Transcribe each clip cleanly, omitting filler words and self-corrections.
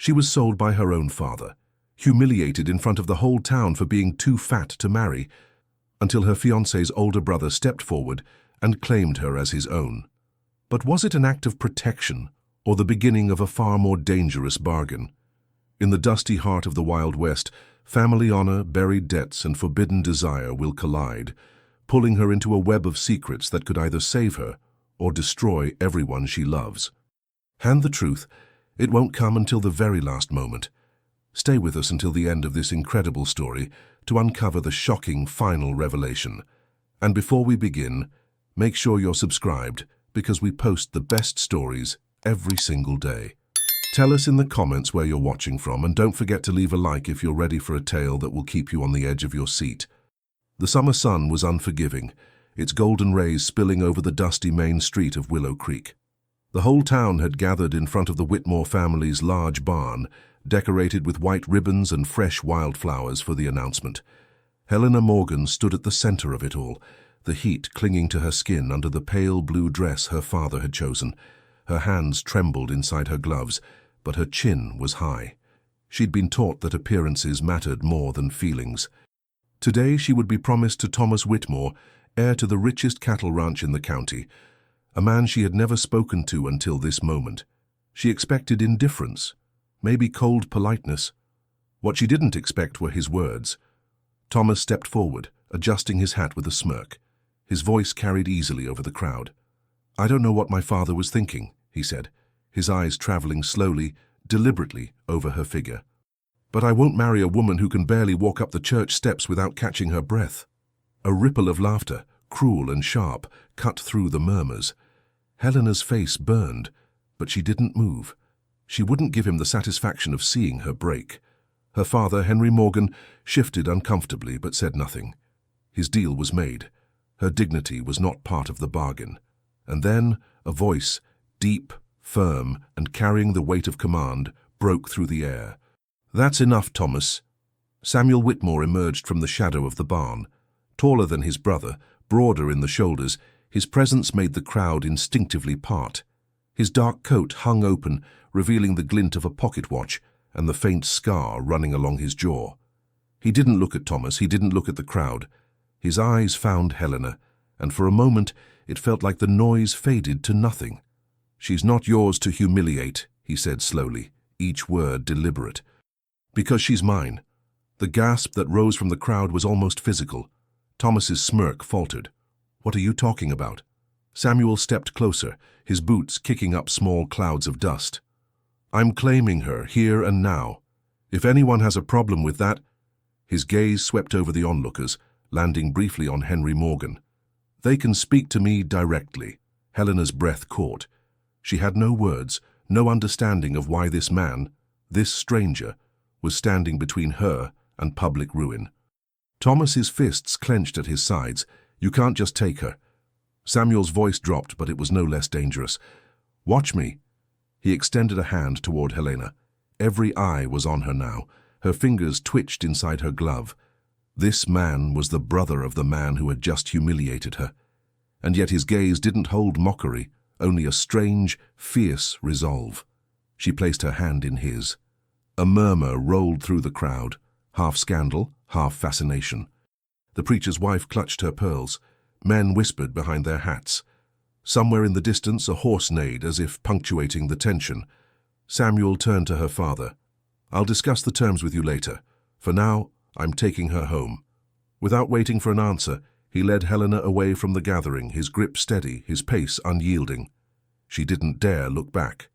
She was sold by her own father, humiliated in front of the whole town for being too fat to marry, until her fiancé's older brother stepped forward and claimed her as his own. But was it an act of protection or the beginning of a far more dangerous bargain? In the dusty heart of the Wild West, family honor, buried debts, and forbidden desire will collide, pulling her into a web of secrets that could either save her or destroy everyone she loves. And the truth, it won't come until the very last moment. Stay with us until the end of this incredible story to uncover the shocking final revelation. And before we begin, make sure you're subscribed because we post the best stories every single day. Tell us in the comments where you're watching from, and don't forget to leave a like if you're ready for a tale that will keep you on the edge of your seat. The summer sun was unforgiving, its golden rays spilling over the dusty main street of Willow Creek. The whole town had gathered in front of the Whitmore family's large barn, decorated with white ribbons and fresh wildflowers for the announcement. Helena Morgan stood at the center of it all, the heat clinging to her skin under the pale blue dress her father had chosen. Her hands trembled inside her gloves, but her chin was high. She'd been taught that appearances mattered more than feelings. Today she would be promised to Thomas Whitmore, heir to the richest cattle ranch in the county, a man she had never spoken to until this moment. She expected indifference, maybe cold politeness. What she didn't expect were his words. Thomas stepped forward, adjusting his hat with a smirk. His voice carried easily over the crowd. "I don't know what my father was thinking," he said, his eyes traveling slowly, deliberately over her figure. "But I won't marry a woman who can barely walk up the church steps without catching her breath." A ripple of laughter, cruel and sharp, cut through the murmurs. Helena's face burned, but she didn't move. She wouldn't give him the satisfaction of seeing her break. Her father, Henry Morgan, shifted uncomfortably but said nothing. His deal was made. Her dignity was not part of the bargain. And then a voice, deep, firm, and carrying the weight of command, broke through the air. "That's enough, Thomas." Samuel Whitmore emerged from the shadow of the barn. Taller than his brother, broader in the shoulders, his presence made the crowd instinctively part. His dark coat hung open, revealing the glint of a pocket watch and the faint scar running along his jaw. He didn't look at Thomas, he didn't look at the crowd. His eyes found Helena, and for a moment it felt like the noise faded to nothing. "She's not yours to humiliate," he said slowly, each word deliberate. "Because she's mine." The gasp that rose from the crowd was almost physical. Thomas's smirk faltered. "What are you talking about?" Samuel stepped closer, his boots kicking up small clouds of dust. "I'm claiming her, here and now. If anyone has a problem with that—" His gaze swept over the onlookers, landing briefly on Henry Morgan. "They can speak to me directly." Helena's breath caught. She had no words, no understanding of why this man, this stranger, was standing between her and public ruin. Thomas's fists clenched at his sides. "You can't just take her." Samuel's voice dropped, but it was no less dangerous. "Watch me." He extended a hand toward Helena. Every eye was on her now. Her fingers twitched inside her glove. This man was the brother of the man who had just humiliated her. And yet his gaze didn't hold mockery, only a strange, fierce resolve. She placed her hand in his. A murmur rolled through the crowd, half scandal, half fascination. The preacher's wife clutched her pearls. Men whispered behind their hats. Somewhere in the distance a horse neighed as if punctuating the tension. Samuel turned to her father. "I'll discuss the terms with you later. For now, I'm taking her home." Without waiting for an answer, he led Helena away from the gathering, his grip steady, his pace unyielding. She didn't dare look back.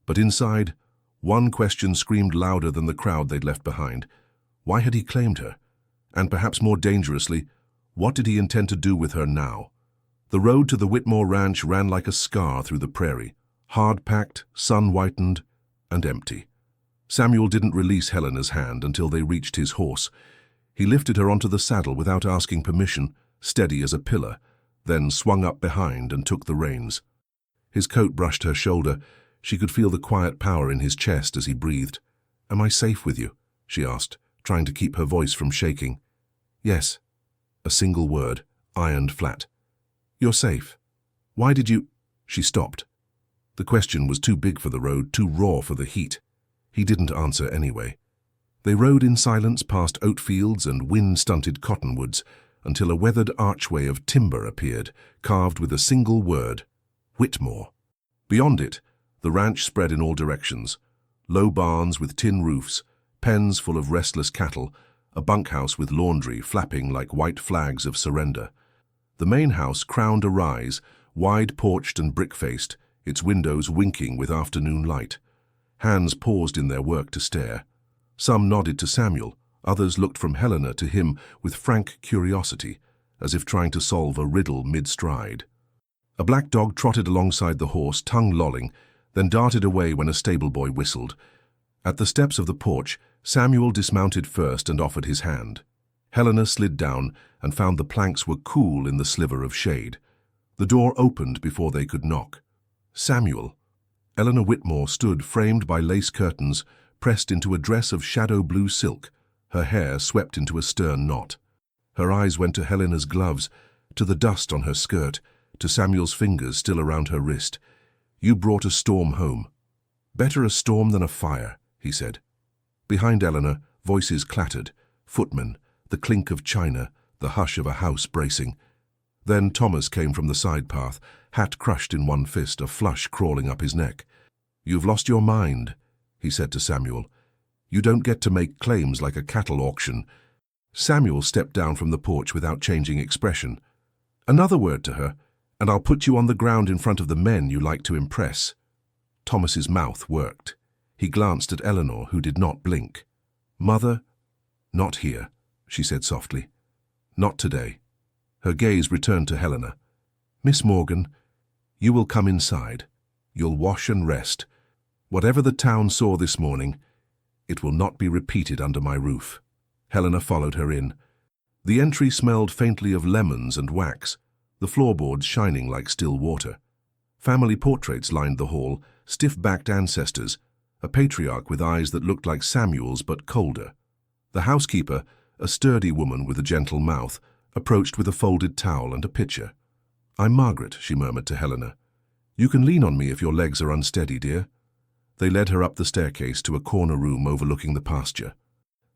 But inside, one question screamed louder than the crowd they'd left behind. Why had he claimed her? And perhaps more dangerously, what did he intend to do with her now? The road to the Whitmore ranch ran like a scar through the prairie, hard-packed, sun-whitened, and empty. Samuel didn't release Helena's hand until they reached his horse. He lifted her onto the saddle without asking permission, steady as a pillar, then swung up behind and took the reins. His coat brushed her shoulder. She could feel the quiet power in his chest as he breathed. "Am I safe with you?" she asked, trying to keep her voice from shaking. "Yes." A single word, ironed flat. "You're safe. Why did you—" She stopped. The question was too big for the road, too raw for the heat. He didn't answer anyway. They rode in silence past oat fields and wind-stunted cottonwoods until a weathered archway of timber appeared, carved with a single word, Whitmore. Beyond it, the ranch spread in all directions. Low barns with tin roofs, pens full of restless cattle, a bunkhouse with laundry flapping like white flags of surrender. The main house crowned a rise, wide-porched and brick-faced, its windows winking with afternoon light. Hands paused in their work to stare. Some nodded to Samuel, others looked from Helena to him with frank curiosity, as if trying to solve a riddle mid-stride. A black dog trotted alongside the horse, tongue lolling, then darted away when a stable boy whistled. At the steps of the porch, Samuel dismounted first and offered his hand. Helena slid down and found the planks were cool in the sliver of shade. The door opened before they could knock. Samuel. Eleanor Whitmore stood framed by lace curtains, pressed into a dress of shadow blue silk, her hair swept into a stern knot. Her eyes went to Helena's gloves, to the dust on her skirt, to Samuel's fingers still around her wrist. "You brought a storm home." "Better a storm than a fire," he said. Behind Eleanor, voices clattered, footmen, the clink of china, the hush of a house bracing. Then Thomas came from the side path, hat crushed in one fist, a flush crawling up his neck. "You've lost your mind," he said to Samuel. "You don't get to make claims like a cattle auction." Samuel stepped down from the porch without changing expression. "Another word to her, and I'll put you on the ground in front of the men you like to impress." Thomas's mouth worked. He glanced at Eleanor, who did not blink. "Mother?" "Not here," she said softly. "Not today." Her gaze returned to Helena. "Miss Morgan, you will come inside. You'll wash and rest. Whatever the town saw this morning, it will not be repeated under my roof." Helena followed her in. The entry smelled faintly of lemons and wax, the floorboards shining like still water. Family portraits lined the hall, stiff-backed ancestors, a patriarch with eyes that looked like Samuel's but colder. The housekeeper, a sturdy woman with a gentle mouth, approached with a folded towel and a pitcher. "I'm Margaret," she murmured to Helena. "You can lean on me if your legs are unsteady, dear." They led her up the staircase to a corner room overlooking the pasture.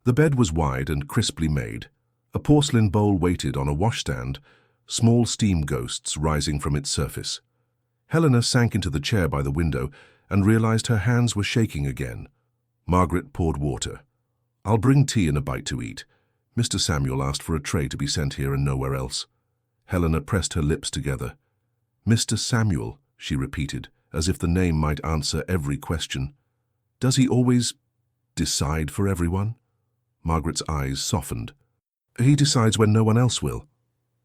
The bed was wide and crisply made. A porcelain bowl waited on a washstand, small steam ghosts rising from its surface. Helena sank into the chair by the window and realized her hands were shaking again. Margaret poured water. "I'll bring tea and a bite to eat. Mr. Samuel asked for a tray to be sent here and nowhere else." Helena pressed her lips together. "Mr. Samuel," she repeated, as if the name might answer every question. "Does he always decide for everyone?" Margaret's eyes softened. "He decides when no one else will."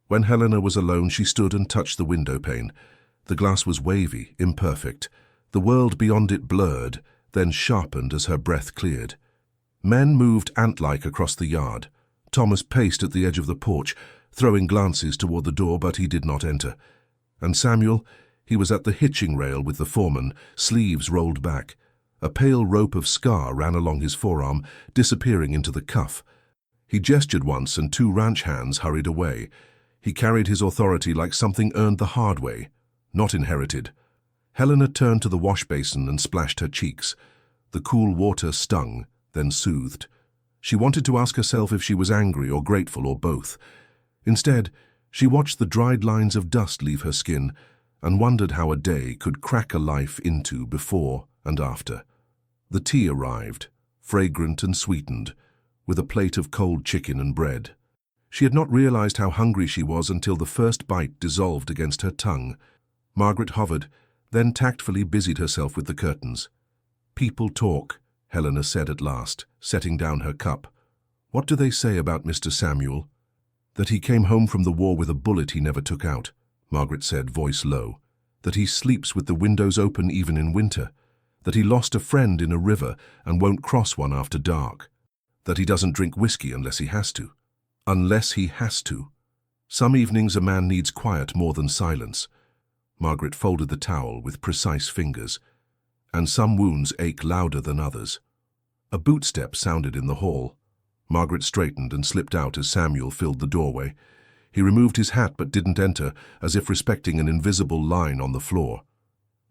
When Helena was alone, she stood and touched the window pane. The glass was wavy, imperfect, the world beyond it blurred, then sharpened as her breath cleared. Men moved ant-like across the yard. Thomas paced at the edge of the porch, throwing glances toward the door, but he did not enter. And Samuel, he was at the hitching rail with the foreman, sleeves rolled back. A pale rope of scar ran along his forearm, disappearing into the cuff. He gestured once and two ranch hands hurried away. He carried his authority like something earned the hard way, not inherited. Helena turned to the wash basin and splashed her cheeks. The cool water stung, then soothed. She wanted to ask herself if she was angry or grateful or both. Instead, she watched the dried lines of dust leave her skin and wondered how a day could crack a life into before and after. The tea arrived, fragrant and sweetened, with a plate of cold chicken and bread. She had not realized how hungry she was until the first bite dissolved against her tongue. Margaret hovered, then tactfully busied herself with the curtains. "People talk," Helena said at last, setting down her cup. "What do they say about Mr. Samuel?" "That he came home from the war with a bullet he never took out," Margaret said, voice low. "That he sleeps with the windows open even in winter. That he lost a friend in a river and won't cross one after dark. That he doesn't drink whiskey unless he has to. Unless he has to. Some evenings a man needs quiet more than silence." Margaret folded the towel with precise fingers. "And some wounds ache louder than others." A bootstep sounded in the hall. Margaret straightened and slipped out as Samuel filled the doorway. He removed his hat but didn't enter, as if respecting an invisible line on the floor.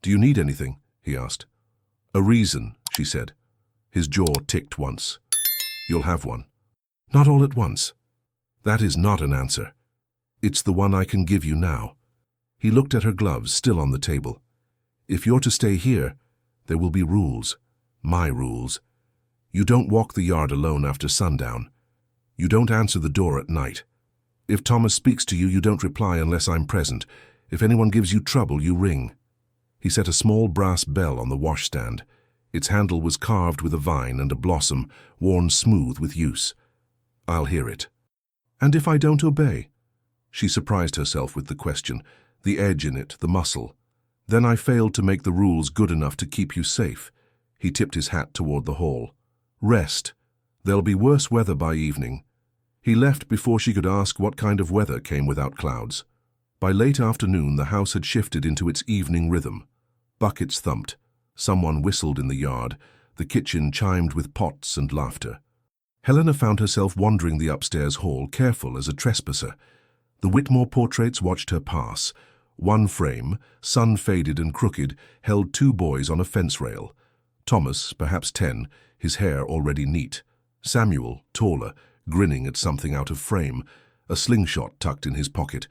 "Do you need anything?" he asked. "A reason," she said. His jaw ticked once. You'll have one. Not all at once. That is not an answer. It's the one I can give you now. He looked at her gloves, still on the table. If you're to stay here, there will be rules. My rules. You don't walk the yard alone after sundown. You don't answer the door at night. If Thomas speaks to you, you don't reply unless I'm present. If anyone gives you trouble, you ring. He set a small brass bell on the washstand. Its handle was carved with a vine and a blossom, worn smooth with use. I'll hear it. And if I don't obey? She surprised herself with the question, the edge in it, the muscle. Then I failed to make the rules good enough to keep you safe. He tipped his hat toward the hall. Rest. There'll be worse weather by evening. He left before she could ask what kind of weather came without clouds. By late afternoon, the house had shifted into its evening rhythm. Buckets thumped. Someone whistled in the yard. The kitchen chimed with pots and laughter. Helena found herself wandering the upstairs hall, careful as a trespasser. The Whitmore portraits watched her pass. One frame, sun-faded and crooked, held two boys on a fence rail. Thomas, perhaps 10, his hair already neat. Samuel, taller, grinning at something out of frame, a slingshot tucked in his pocket.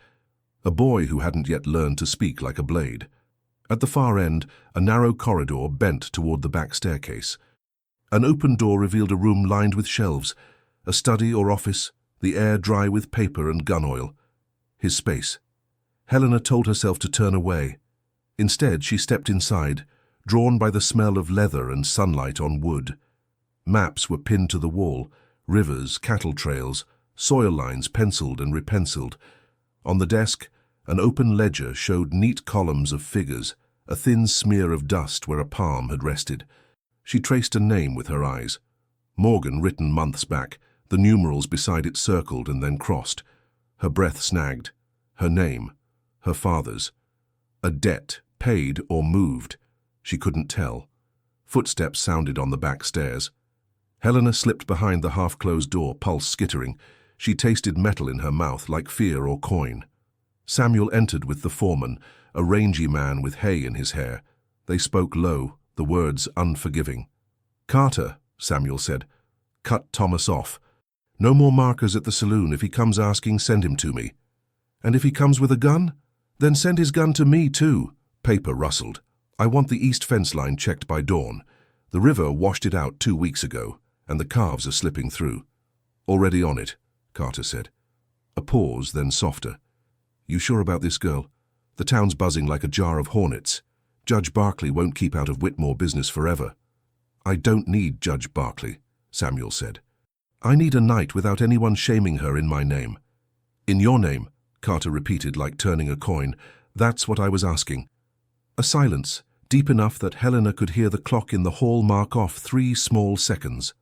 A boy who hadn't yet learned to speak like a blade. At the far end, a narrow corridor bent toward the back staircase. An open door revealed a room lined with shelves, a study or office, the air dry with paper and gun oil. His space. Helena told herself to turn away. Instead, she stepped inside, drawn by the smell of leather and sunlight on wood. Maps were pinned to the wall, rivers, cattle trails, soil lines penciled and repenciled. On the desk, an open ledger showed neat columns of figures, a thin smear of dust where a palm had rested. She traced a name with her eyes. Morgan, written months back, the numerals beside it circled and then crossed. Her breath snagged. Her name. Her father's. A debt, paid or moved. She couldn't tell. Footsteps sounded on the back stairs. Helena slipped behind the half-closed door, pulse skittering. She tasted metal in her mouth like fear or coin. Samuel entered with the foreman, a rangy man with hay in his hair. They spoke low, the words unforgiving. "Carter," Samuel said. "Cut Thomas off. No more markers at the saloon. If he comes asking, send him to me. And if he comes with a gun, then send his gun to me too." Paper rustled. "I want the east fence line checked by dawn. The river washed it out 2 weeks ago, and the calves are slipping through." "Already on it," Carter said. A pause, then softer. "You sure about this, girl? The town's buzzing like a jar of hornets. Judge Barkley won't keep out of Whitmore business forever." "I don't need Judge Barkley," Samuel said. "I need a night without anyone shaming her in my name." "In your name," Carter repeated like turning a coin. "That's what I was asking." A silence, deep enough that Helena could hear the clock in the hall mark off 3 small seconds.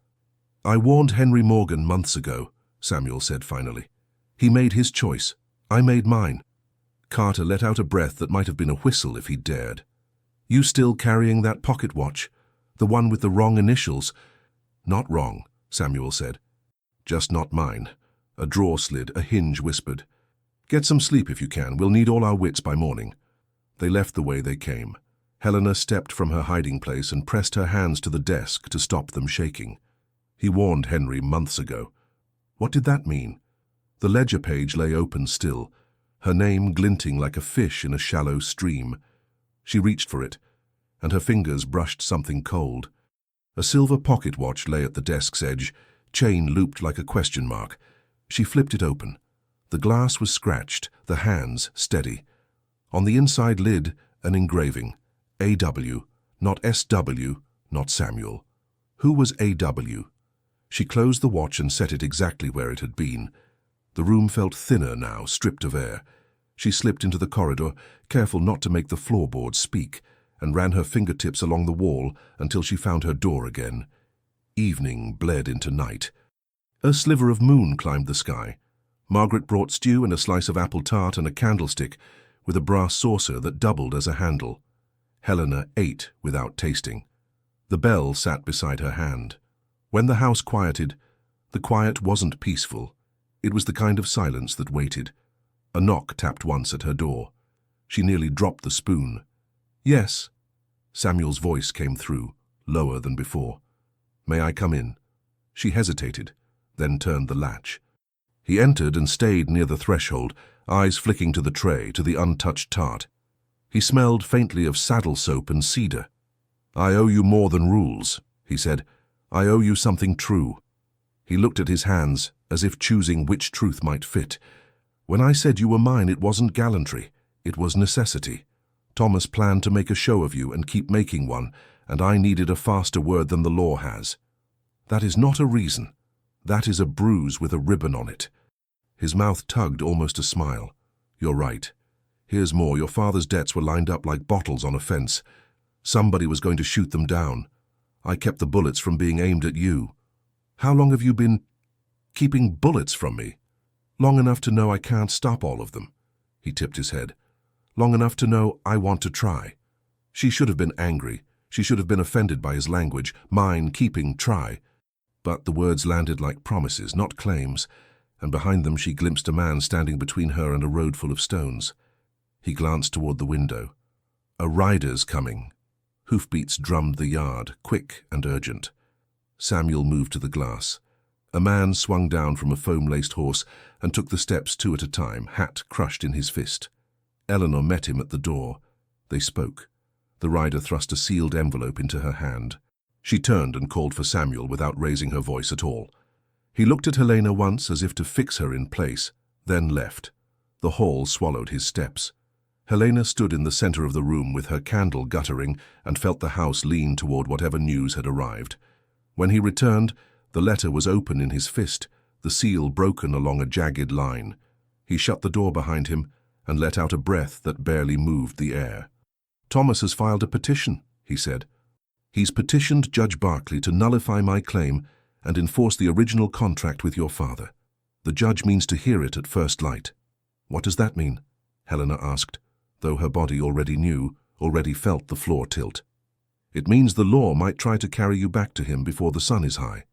"I warned Henry Morgan months ago," Samuel said finally. "He made his choice. I made mine." Carter let out a breath that might have been a whistle if he'd dared. "You still carrying that pocket watch? The one with the wrong initials?" "Not wrong," Samuel said. "Just not mine." A drawer slid, a hinge whispered. "Get some sleep if you can. We'll need all our wits by morning." They left the way they came. Helena stepped from her hiding place and pressed her hands to the desk to stop them shaking. He warned Henry months ago. What did that mean? The ledger page lay open still, her name glinting like a fish in a shallow stream. She reached for it, and her fingers brushed something cold. A silver pocket watch lay at the desk's edge, chain looped like a question mark. She flipped it open. The glass was scratched, the hands steady. On the inside lid, an engraving. A.W., not S.W., not Samuel. Who was A.W.? She closed the watch and set it exactly where it had been. The room felt thinner now, stripped of air. She slipped into the corridor, careful not to make the floorboards speak, and ran her fingertips along the wall until she found her door again. Evening bled into night. A sliver of moon climbed the sky. Margaret brought stew and a slice of apple tart and a candlestick with a brass saucer that doubled as a handle. Helena ate without tasting. The bell sat beside her hand. When the house quieted, the quiet wasn't peaceful. It was the kind of silence that waited. A knock tapped once at her door. She nearly dropped the spoon. "Yes." Samuel's voice came through, lower than before. "May I come in?" She hesitated, then turned the latch. He entered and stayed near the threshold, eyes flicking to the tray, to the untouched tart. He smelled faintly of saddle soap and cedar. "I owe you more than rules," he said. "I owe you something true." He looked at his hands, as if choosing which truth might fit. "When I said you were mine, it wasn't gallantry. It was necessity. Thomas planned to make a show of you and keep making one, and I needed a faster word than the law has. That is not a reason. That is a bruise with a ribbon on it." His mouth tugged, almost a smile. "You're right. Here's more. Your father's debts were lined up like bottles on a fence. Somebody was going to shoot them down. I kept the bullets from being aimed at you. How long have you been keeping bullets from me?" "Long enough to know I can't stop all of them." He tipped his head. "Long enough to know I want to try." She should have been angry. She should have been offended by his language. Mine, keeping, try. But the words landed like promises, not claims, and behind them she glimpsed a man standing between her and a road full of stones. He glanced toward the window. "A rider's coming." Hoofbeats drummed the yard, quick and urgent. Samuel moved to the glass. A man swung down from a foam-laced horse and took the steps 2 at a time, hat crushed in his fist. Eleanor met him at the door. They spoke. The rider thrust a sealed envelope into her hand. She turned and called for Samuel without raising her voice at all. He looked at Helena once as if to fix her in place, then left. The hall swallowed his steps. Helena stood in the center of the room with her candle guttering and felt the house lean toward whatever news had arrived. When he returned, the letter was open in his fist, the seal broken along a jagged line. He shut the door behind him and let out a breath that barely moved the air. "Thomas has filed a petition," he said. "He's petitioned Judge Barkley to nullify my claim and enforce the original contract with your father. The judge means to hear it at first light." "What does that mean?" Helena asked, though her body already knew, already felt the floor tilt. "It means the law might try to carry you back to him before the sun is high."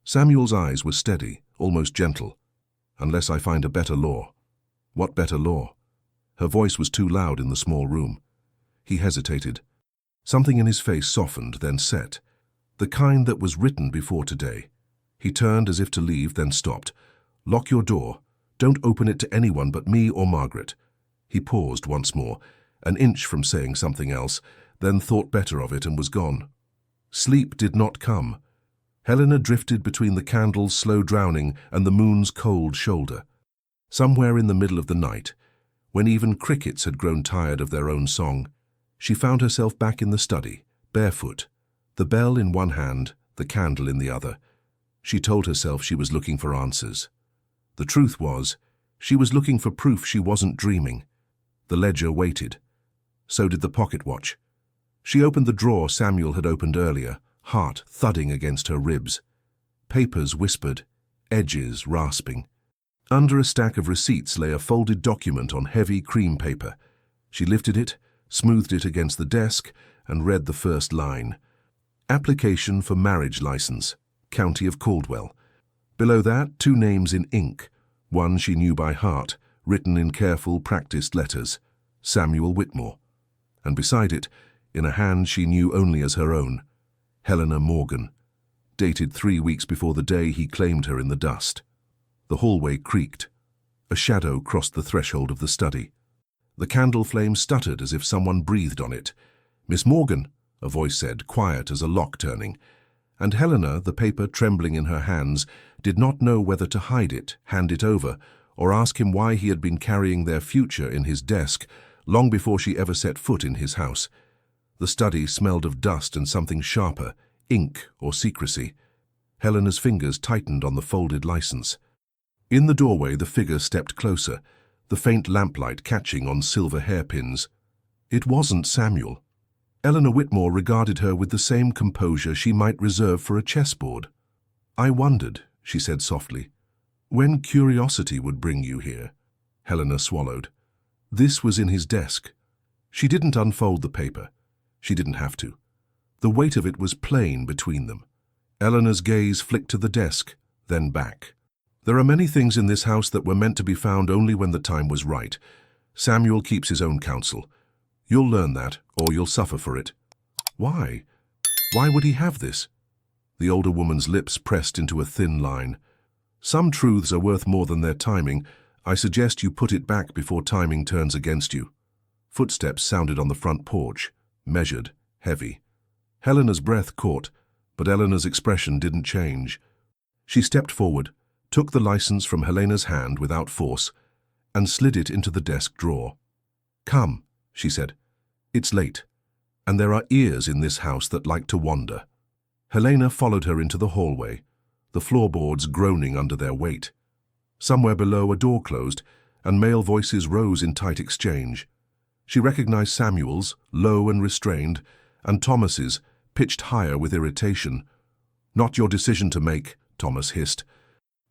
Samuel's eyes were steady, almost gentle. "Unless I find a better law." "What better law?" Her voice was too loud in the small room. He hesitated. Something in his face softened, then set. The kind that was written before today. He turned as if to leave, then stopped. "Lock your door. Don't open it to anyone but me or Margaret." He paused once more, an inch from saying something else, then thought better of it and was gone. Sleep did not come. Helena drifted between the candle's slow drowning and the moon's cold shoulder. Somewhere in the middle of the night, when even crickets had grown tired of their own song, she found herself back in the study, barefoot, the bell in one hand, the candle in the other. She told herself she was looking for answers. The truth was, she was looking for proof she wasn't dreaming. The ledger waited. So did the pocket watch. She opened the drawer Samuel had opened earlier, heart thudding against her ribs. Papers whispered, edges rasping. Under a stack of receipts lay a folded document on heavy cream paper. She lifted it, smoothed it against the desk, and read the first line. "Application for marriage license, County of Caldwell." Below that, 2 names in ink. One she knew by heart, written in careful, practiced letters. Samuel Whitmore. And beside it, in a hand she knew only as her own, Helena Morgan, dated 3 weeks before the day he claimed her in the dust. The hallway creaked. A shadow crossed the threshold of the study. The candle flame stuttered as if someone breathed on it. "Miss Morgan," a voice said, quiet as a lock turning. And Helena, the paper trembling in her hands, did not know whether to hide it, hand it over, or ask him why he had been carrying their future in his desk long before she ever set foot in his house. The study smelled of dust and something sharper, ink or secrecy. Helena's fingers tightened on the folded license. In the doorway, the figure stepped closer, the faint lamplight catching on silver hairpins. It wasn't Samuel. Eleanor Whitmore regarded her with the same composure she might reserve for a chessboard. "I wondered," she said softly, "when curiosity would bring you here." Helena swallowed. This was in his desk. She didn't unfold the paper. She didn't have to. The weight of it was plain between them. Eleanor's gaze flicked to the desk, then back. "There are many things in this house that were meant to be found only when the time was right. Samuel keeps his own counsel. You'll learn that, or you'll suffer for it." "Why? Why would he have this?" The older woman's lips pressed into a thin line. "Some truths are worth more than their timing. I suggest you put it back before timing turns against you." Footsteps sounded on the front porch, measured, heavy. Helena's breath caught, but Eleanor's expression didn't change. She stepped forward, took the license from Helena's hand without force, and slid it into the desk drawer. "Come," she said. "It's late, and there are ears in this house that like to wander." Helena followed her into the hallway, the floorboards groaning under their weight. Somewhere below, a door closed, and male voices rose in tight exchange. She recognized Samuel's, low and restrained, and Thomas's, pitched higher with irritation. "Not your decision to make," Thomas hissed.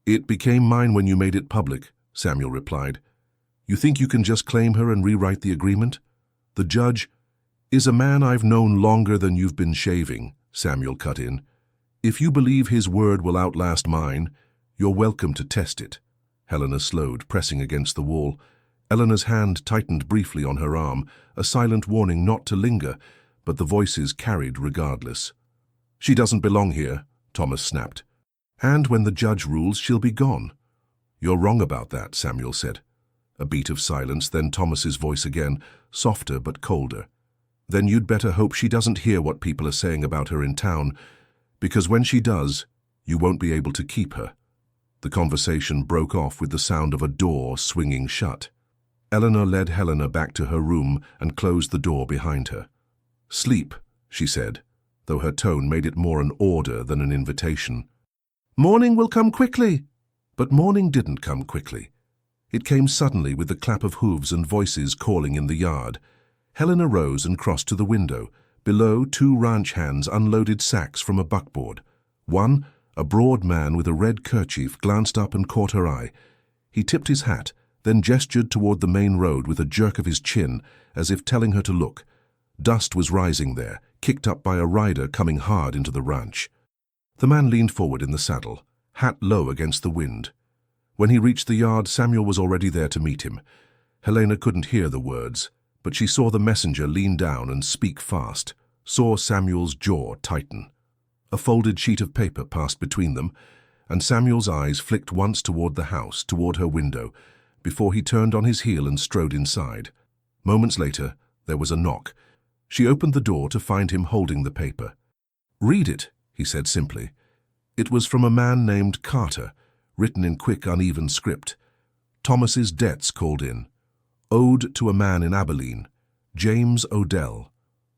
"It became mine when you made it public," Samuel replied. "You think you can just claim her and rewrite the agreement?" "The judge is a man I've known longer than you've been shaving," Samuel cut in. "If you believe his word will outlast mine, you're welcome to test it." Helena slowed, pressing against the wall. Eleanor's hand tightened briefly on her arm, a silent warning not to linger, but the voices carried regardless. "She doesn't belong here," Thomas snapped. "And when the judge rules, she'll be gone." "You're wrong about that," Samuel said. A beat of silence, then Thomas's voice again, softer but colder. "Then you'd better hope she doesn't hear what people are saying about her in town, because when she does, you won't be able to keep her." The conversation broke off with the sound of a door swinging shut. Eleanor led Helena back to her room and closed the door behind her. "Sleep," she said, though her tone made it more an order than an invitation. "Morning will come quickly." But morning didn't come quickly. It came suddenly with the clap of hooves and voices calling in the yard. Helena rose and crossed to the window. Below, two ranch hands unloaded sacks from a buckboard. One, a broad man with a red kerchief, glanced up and caught her eye. He tipped his hat, then gestured toward the main road with a jerk of his chin, as if telling her to look. Dust was rising there, kicked up by a rider coming hard into the ranch. The man leaned forward in the saddle, hat low against the wind. When he reached the yard, Samuel was already there to meet him. Helena couldn't hear the words, but she saw the messenger lean down and speak fast, saw Samuel's jaw tighten. A folded sheet of paper passed between them, and Samuel's eyes flicked once toward the house, toward her window, before he turned on his heel and strode inside. Moments later, there was a knock. She opened the door to find him holding the paper. "Read it," he said simply. It was from a man named Carter, written in quick, uneven script. Thomas's debts called in. Ode to a man in Abilene, James Odell.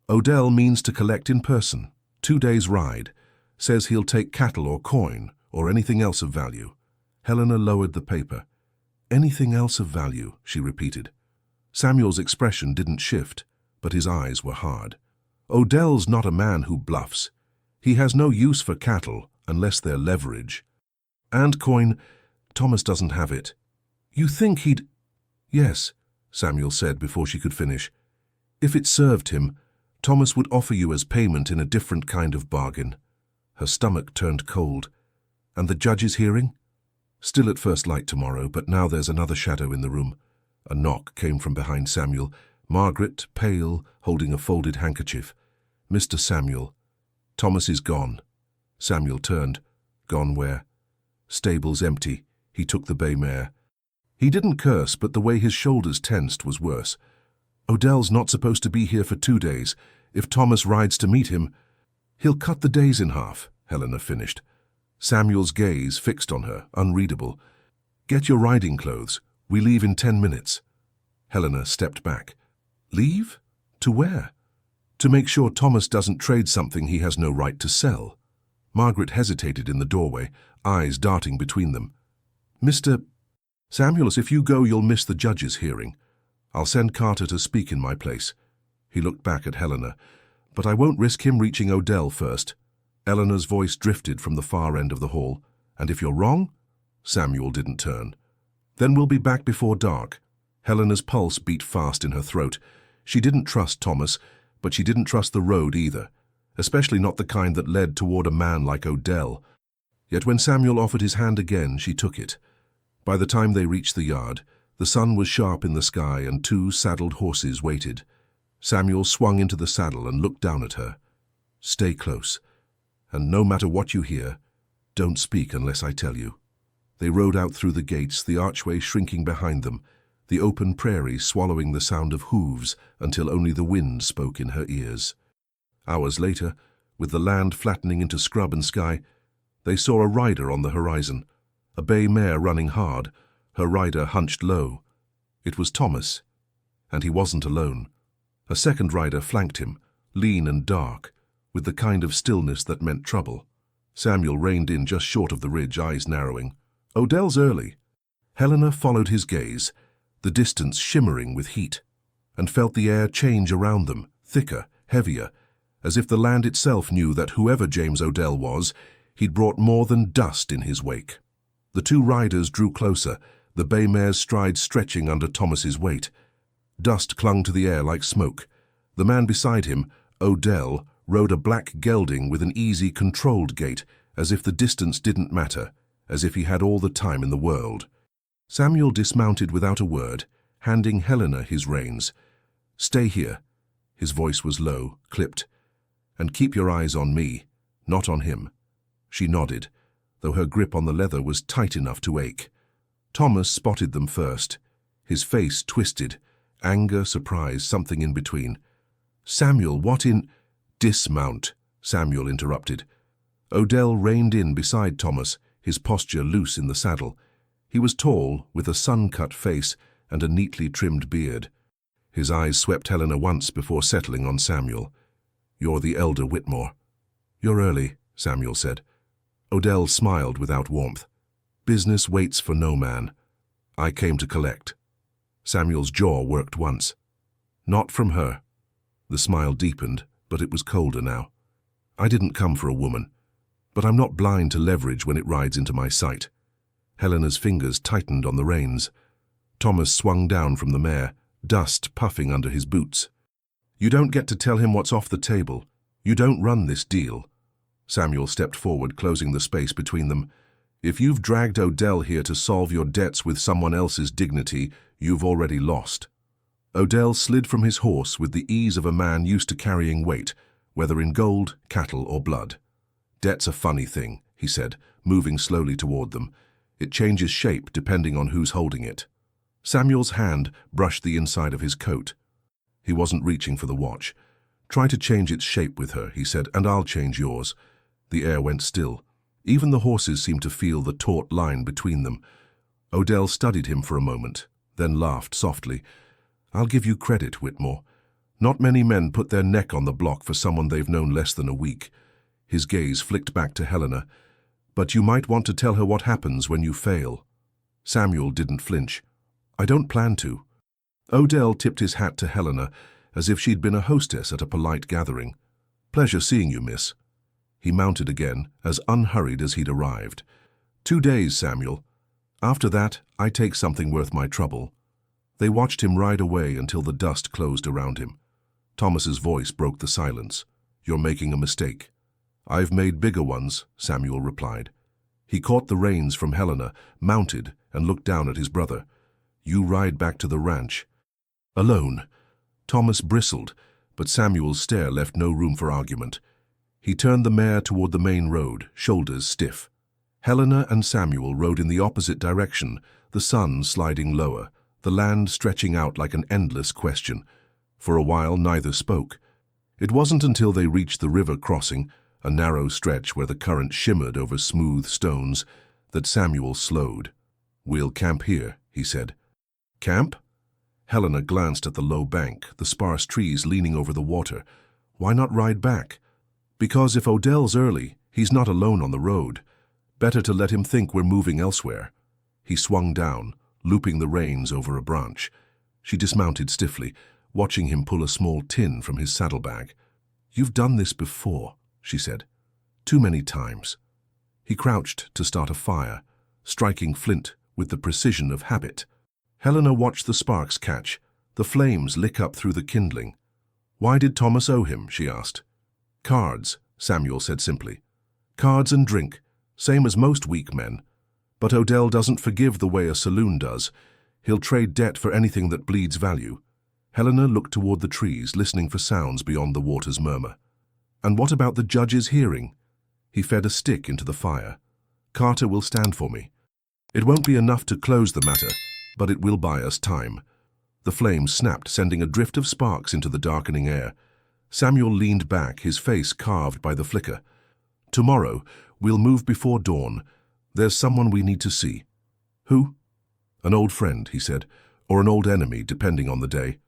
Odell means to collect in person. 2 days' ride. Says he'll take cattle or coin or anything else of value. Helena lowered the paper. "Anything else of value," she repeated. Samuel's expression didn't shift, but his eyes were hard. "Odell's not a man who bluffs. He has no use for cattle unless they're leverage. And coin, Thomas doesn't have it." "You think he'd—" "Yes," Samuel said before she could finish. "If it served him, Thomas would offer you as payment in a different kind of bargain." Her stomach turned cold. "And the judge's hearing?" "Still at first light tomorrow, but now there's another shadow in the room." A knock came from behind Samuel. Margaret, pale, holding a folded handkerchief. "Mr. Samuel." "Thomas is gone." Samuel turned. "Gone where?" "Stables empty. He took the bay mare." He didn't curse, but the way his shoulders tensed was worse. "Odell's not supposed to be here for 2 days. If Thomas rides to meet him—" "He'll cut the days in half," Helena finished. Samuel's gaze fixed on her, unreadable. "Get your riding clothes. We leave in 10 minutes." Helena stepped back. "Leave? To where?" "To make sure Thomas doesn't trade something he has no right to sell." Margaret hesitated in the doorway, eyes darting between them. "Mr. Samuels, if you go, you'll miss the judge's hearing. I'll send Carter to speak in my place." He looked back at Helena. "But I won't risk him reaching Odell first." Eleanor's voice drifted from the far end of the hall. "And if you're wrong?" Samuel didn't turn. "Then we'll be back before dark." Helena's pulse beat fast in her throat. She didn't trust Thomas, but she didn't trust the road either, especially not the kind that led toward a man like Odell. Yet when Samuel offered his hand again, she took it. By the time they reached the yard, the sun was sharp in the sky and 2 saddled horses waited. Samuel swung into the saddle and looked down at her. "Stay close." and no matter what you hear, don't speak unless I tell you." They rode out through the gates, the archway shrinking behind them, the open prairie swallowing the sound of hooves until only the wind spoke in her ears. Hours later, with the land flattening into scrub and sky, they saw a rider on the horizon, a bay mare running hard, her rider hunched low. It was Thomas, and he wasn't alone. A second rider flanked him, lean and dark, with the kind of stillness that meant trouble. Samuel reined in just short of the ridge, eyes narrowing. "Odell's early." Helena followed his gaze, the distance shimmering with heat, and felt the air change around them, thicker, heavier, as if the land itself knew that whoever James Odell was, he'd brought more than dust in his wake. The two riders drew closer, the bay mare's stride stretching under Thomas's weight. Dust clung to the air like smoke. The man beside him, Odell, rode a black gelding with an easy, controlled gait, as if the distance didn't matter, as if he had all the time in the world. Samuel dismounted without a word, handing Helena his reins. "Stay here." His voice was low, clipped. "And keep your eyes on me, not on him." She nodded, though her grip on the leather was tight enough to ache. Thomas spotted them first, his face twisted, anger, surprise, something in between. "Samuel, what in—" "Dismount," Samuel interrupted. Odell reined in beside Thomas, his posture loose in the saddle. He was tall, with a sun-cut face and a neatly trimmed beard. His eyes swept Helena once before settling on Samuel. "You're the elder Whitmore." "You're early," Samuel said. Odell smiled without warmth. "Business waits for no man. I came to collect." Samuel's jaw worked once. "Not from her." The smile deepened, but it was colder now. "I didn't come for a woman, but I'm not blind to leverage when it rides into my sight." Helena's fingers tightened on the reins. Thomas swung down from the mare, dust puffing under his boots. "You don't get to tell him what's off the table. You don't run this deal." Samuel stepped forward, closing the space between them. "If you've dragged Odell here to solve your debts with someone else's dignity, you've already lost." Odell slid from his horse with the ease of a man used to carrying weight, whether in gold, cattle, or blood. "Debt's a funny thing," he said, moving slowly toward them. "It changes shape depending on who's holding it." Samuel's hand brushed the inside of his coat. He wasn't reaching for the watch. "Try to change its shape with her," he said, "and I'll change yours." The air went still. Even the horses seemed to feel the taut line between them. Odell studied him for a moment, then laughed softly. "I'll give you credit, Whitmore. Not many men put their neck on the block for someone they've known less than a week." His gaze flicked back to Helena. "But you might want to tell her what happens when you fail." Samuel didn't flinch. "I don't plan to." Odell tipped his hat to Helena, as if she'd been a hostess at a polite gathering. "Pleasure seeing you, miss." He mounted again, as unhurried as he'd arrived. 2 days, Samuel. After that, I take something worth my trouble." They watched him ride away until the dust closed around him. Thomas's voice broke the silence. "You're making a mistake." "I've made bigger ones," Samuel replied. He caught the reins from Helena, mounted, and looked down at his brother. "You ride back to the ranch." "Alone." Thomas bristled, but Samuel's stare left no room for argument. He turned the mare toward the main road, shoulders stiff. Helena and Samuel rode in the opposite direction, the sun sliding lower, the land stretching out like an endless question. For a while, neither spoke. It wasn't until they reached the river crossing, a narrow stretch where the current shimmered over smooth stones, that Samuel slowed. "We'll camp here," he said. "Camp?" Helena glanced at the low bank, the sparse trees leaning over the water. "Why not ride back?" "Because if Odell's early, he's not alone on the road. Better to let him think we're moving elsewhere." He swung down, looping the reins over a branch. She dismounted stiffly, watching him pull a small tin from his saddlebag. "You've done this before," she said. "Too many times." He crouched to start a fire, striking flint with the precision of habit. Helena watched the sparks catch, the flames lick up through the kindling. "Why did Thomas owe him?" she asked. "Cards," Samuel said simply. "Cards and drink, same as most weak men. But Odell doesn't forgive the way a saloon does. He'll trade debt for anything that bleeds value." Helena looked toward the trees, listening for sounds beyond the water's murmur. "And what about the judge's hearing?" He fed a stick into the fire. "Carter will stand for me. It won't be enough to close the matter, but it will buy us time." The flames snapped, sending a drift of sparks into the darkening air. Samuel leaned back, his face carved by the flicker. "Tomorrow, we'll move before dawn. There's someone we need to see." "Who?" "An old friend," he said, "or an old enemy, depending on the day."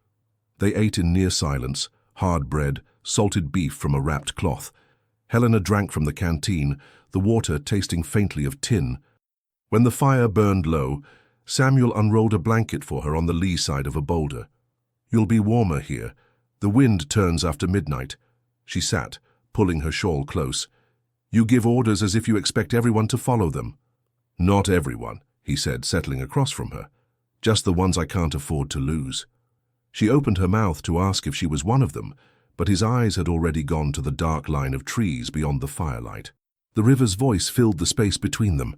They ate in near silence, hard bread, salted beef from a wrapped cloth. Helena drank from the canteen, the water tasting faintly of tin. When the fire burned low, Samuel unrolled a blanket for her on the lee side of a boulder. "You'll be warmer here. The wind turns after midnight." She sat, pulling her shawl close. "You give orders as if you expect everyone to follow them." "Not everyone," he said, settling across from her. "Just the ones I can't afford to lose." She opened her mouth to ask if she was one of them, but his eyes had already gone to the dark line of trees beyond the firelight. The river's voice filled the space between them.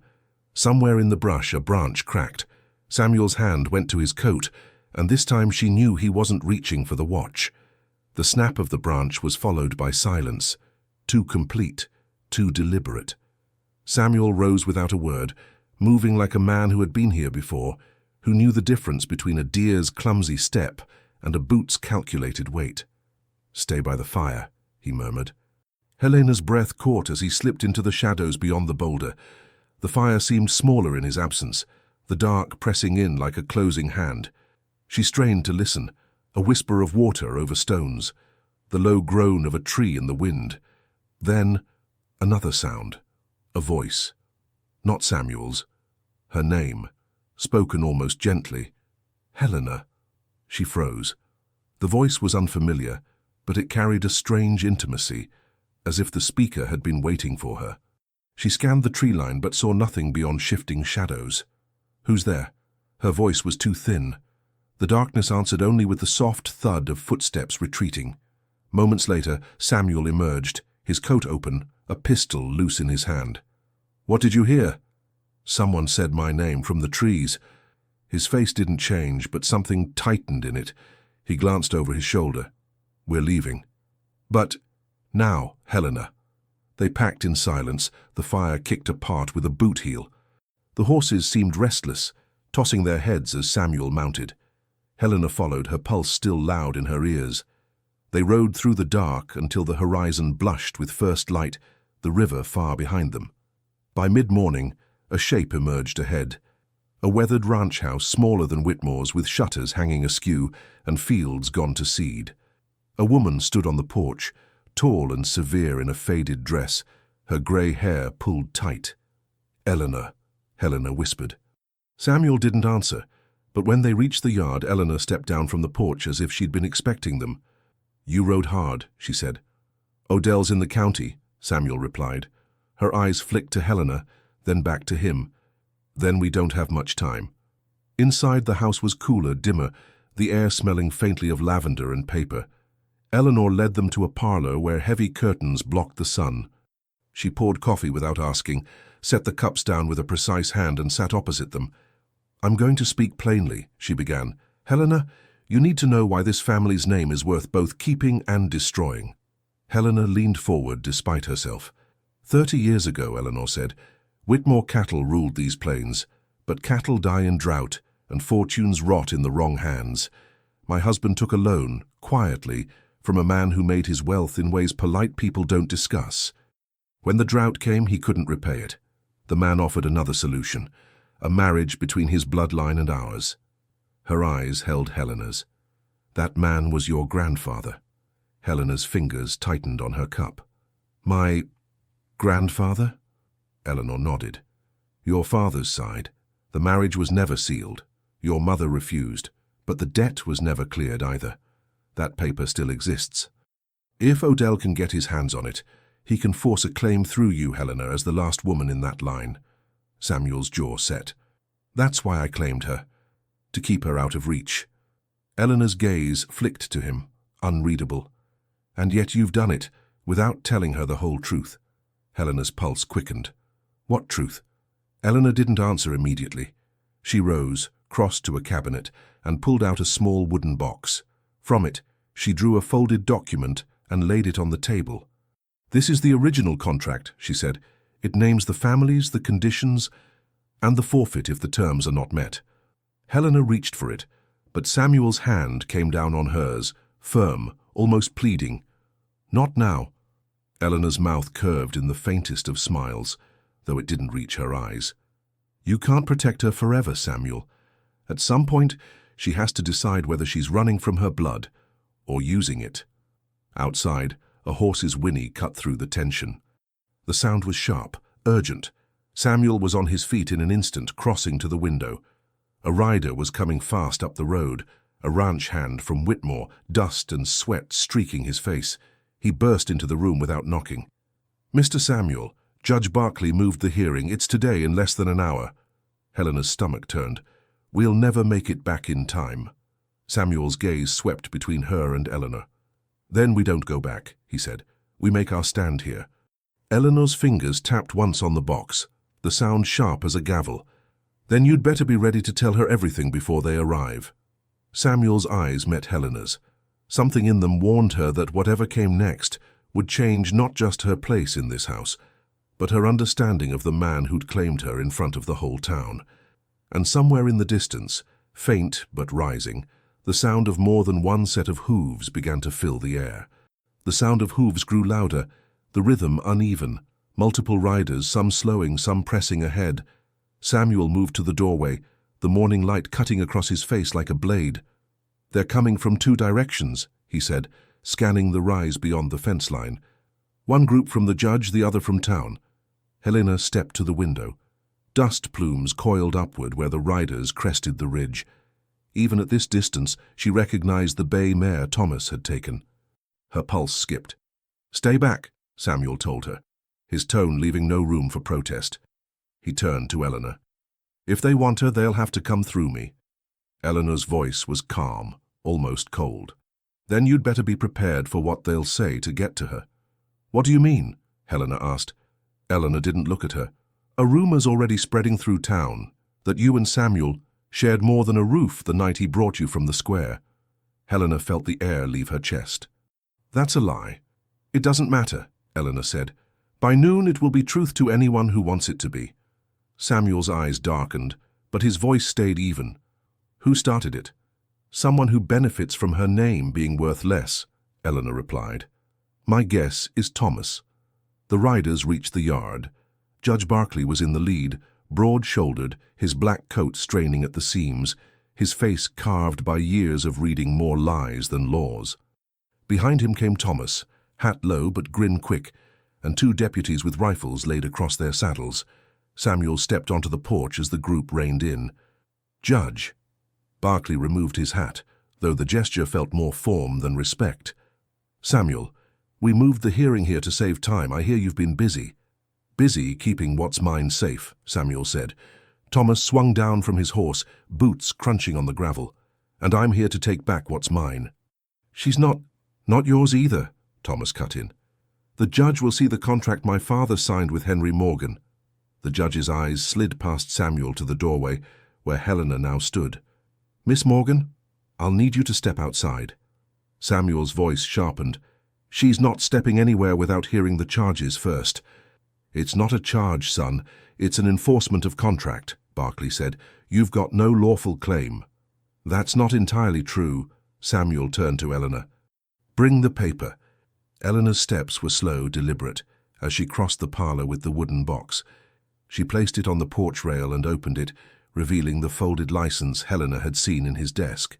Somewhere in the brush, a branch cracked. Samuel's hand went to his coat, and this time she knew he wasn't reaching for the watch. The snap of the branch was followed by silence, too complete, too deliberate. Samuel rose without a word, moving like a man who had been here before, who knew the difference between a deer's clumsy step and a boot's calculated weight. "Stay by the fire," he murmured. Helena's breath caught as he slipped into the shadows beyond the boulder. The fire seemed smaller in his absence, the dark pressing in like a closing hand. She strained to listen, a whisper of water over stones, the low groan of a tree in the wind. Then, another sound, a voice. Not Samuel's. Her name, spoken almost gently. "Helena." She froze. The voice was unfamiliar, but it carried a strange intimacy, as if the speaker had been waiting for her. She scanned the tree line but saw nothing beyond shifting shadows. "Who's there?" Her voice was too thin. The darkness answered only with the soft thud of footsteps retreating. Moments later, Samuel emerged, his coat open, a pistol loose in his hand. "What did you hear?" "Someone said my name from the trees." His face didn't change, but something tightened in it. He glanced over his shoulder. "We're leaving." "But—" "Now, Helena." They packed in silence, the fire kicked apart with a boot heel. The horses seemed restless, tossing their heads as Samuel mounted. Helena followed, her pulse still loud in her ears. They rode through the dark until the horizon blushed with first light, the river far behind them. By mid-morning, a shape emerged ahead. A weathered ranch house smaller than Whitmore's, with shutters hanging askew and fields gone to seed. A woman stood on the porch, tall and severe in a faded dress, her grey hair pulled tight. "Eleanor," Helena whispered. Samuel didn't answer, but when they reached the yard, Eleanor stepped down from the porch as if she'd been expecting them. "You rode hard," she said. "Odell's in the county," Samuel replied. Her eyes flicked to Helena, then back to him. "Then we don't have much time." Inside, the house was cooler, dimmer, the air smelling faintly of lavender and paper. Eleanor led them to a parlor where heavy curtains blocked the sun. She poured coffee without asking, set the cups down with a precise hand, and sat opposite them. "I'm going to speak plainly," she began. "Helena, you need to know why this family's name is worth both keeping and destroying." Helena leaned forward despite herself. 30 years ago, Eleanor said, Whitmore cattle ruled these plains, but cattle die in drought, and fortunes rot in the wrong hands. My husband took a loan, quietly, from a man who made his wealth in ways polite people don't discuss. When the drought came, he couldn't repay it. The man offered another solution, a marriage between his bloodline and ours. Her eyes held Helena's. "That man was your grandfather." Helena's fingers tightened on her cup. "My grandfather?" Eleanor nodded. "Your father's side. The marriage was never sealed. Your mother refused, but the debt was never cleared either. That paper still exists. If Odell can get his hands on it, he can force a claim through you, Helena, as the last woman in that line." Samuel's jaw set. "That's why I claimed her, to keep her out of reach." Eleanor's gaze flicked to him, unreadable. "And yet you've done it, without telling her the whole truth." Helena's pulse quickened. "What truth?" Eleanor didn't answer immediately. She rose, crossed to a cabinet, and pulled out a small wooden box. From it, she drew a folded document and laid it on the table. "This is the original contract," she said. "It names the families, the conditions, and the forfeit if the terms are not met." Helena reached for it, but Samuel's hand came down on hers, firm, almost pleading. "Not now." Eleanor's mouth curved in the faintest of smiles, though it didn't reach her eyes. "You can't protect her forever, Samuel. At some point, she has to decide whether she's running from her blood or using it." Outside, a horse's whinny cut through the tension. The sound was sharp, urgent. Samuel was on his feet in an instant, crossing to the window. A rider was coming fast up the road, a ranch hand from Whitmore, dust and sweat streaking his face. He burst into the room without knocking. "Mr. Samuel, Judge Barkley moved the hearing. It's today in less than an hour." Helena's stomach turned. "We'll never make it back in time." Samuel's gaze swept between her and Eleanor. "Then we don't go back," he said. "We make our stand here." Eleanor's fingers tapped once on the box, the sound sharp as a gavel. "Then you'd better be ready to tell her everything before they arrive." Samuel's eyes met Helena's. Something in them warned her that whatever came next would change not just her place in this house, but her understanding of the man who'd claimed her in front of the whole town. And somewhere in the distance, faint but rising, the sound of more than one set of hooves began to fill the air. The sound of hooves grew louder, the rhythm uneven, multiple riders, some slowing, some pressing ahead. Samuel moved to the doorway, the morning light cutting across his face like a blade. "They're coming from 2 directions," he said, scanning the rise beyond the fence line. "One group from the judge, the other from town." Helena stepped to the window. Dust plumes coiled upward where the riders crested the ridge. Even at this distance, she recognized the bay mare Thomas had taken. Her pulse skipped. "Stay back," Samuel told her, his tone leaving no room for protest. He turned to Eleanor. "If they want her, they'll have to come through me." Eleanor's voice was calm, almost cold. "Then you'd better be prepared for what they'll say to get to her." "What do you mean?" Helena asked. Eleanor didn't look at her. "A rumor's already spreading through town that you and Samuel shared more than a roof the night he brought you from the square." Helena felt the air leave her chest. "That's a lie." "It doesn't matter," Eleanor said. "By noon it will be truth to anyone who wants it to be." Samuel's eyes darkened, but his voice stayed even. "Who started it?" "Someone who benefits from her name being worth less," Eleanor replied. "My guess is Thomas." The riders reached the yard. Judge Barkley was in the lead, broad-shouldered, his black coat straining at the seams, his face carved by years of reading more lies than laws. Behind him came Thomas, hat low but grin quick, and 2 deputies with rifles laid across their saddles. Samuel stepped onto the porch as the group reined in. "Judge." Barkley removed his hat, though the gesture felt more form than respect. "Samuel, we moved the hearing here to save time. I hear you've been busy." "Busy keeping what's mine safe," Samuel said. Thomas swung down from his horse, boots crunching on the gravel. "And I'm here to take back what's mine." "She's not yours either," Thomas cut in. "The judge will see the contract my father signed with Henry Morgan." The judge's eyes slid past Samuel to the doorway, where Helena now stood. "Miss Morgan, I'll need you to step outside." Samuel's voice sharpened. "She's not stepping anywhere without hearing the charges first." "It's not a charge, son. It's an enforcement of contract," Barkley said. "You've got no lawful claim." "That's not entirely true." Samuel turned to Eleanor. "Bring the paper." Eleanor's steps were slow, deliberate, as she crossed the parlor with the wooden box. She placed it on the porch rail and opened it, revealing the folded license Helena had seen in his desk.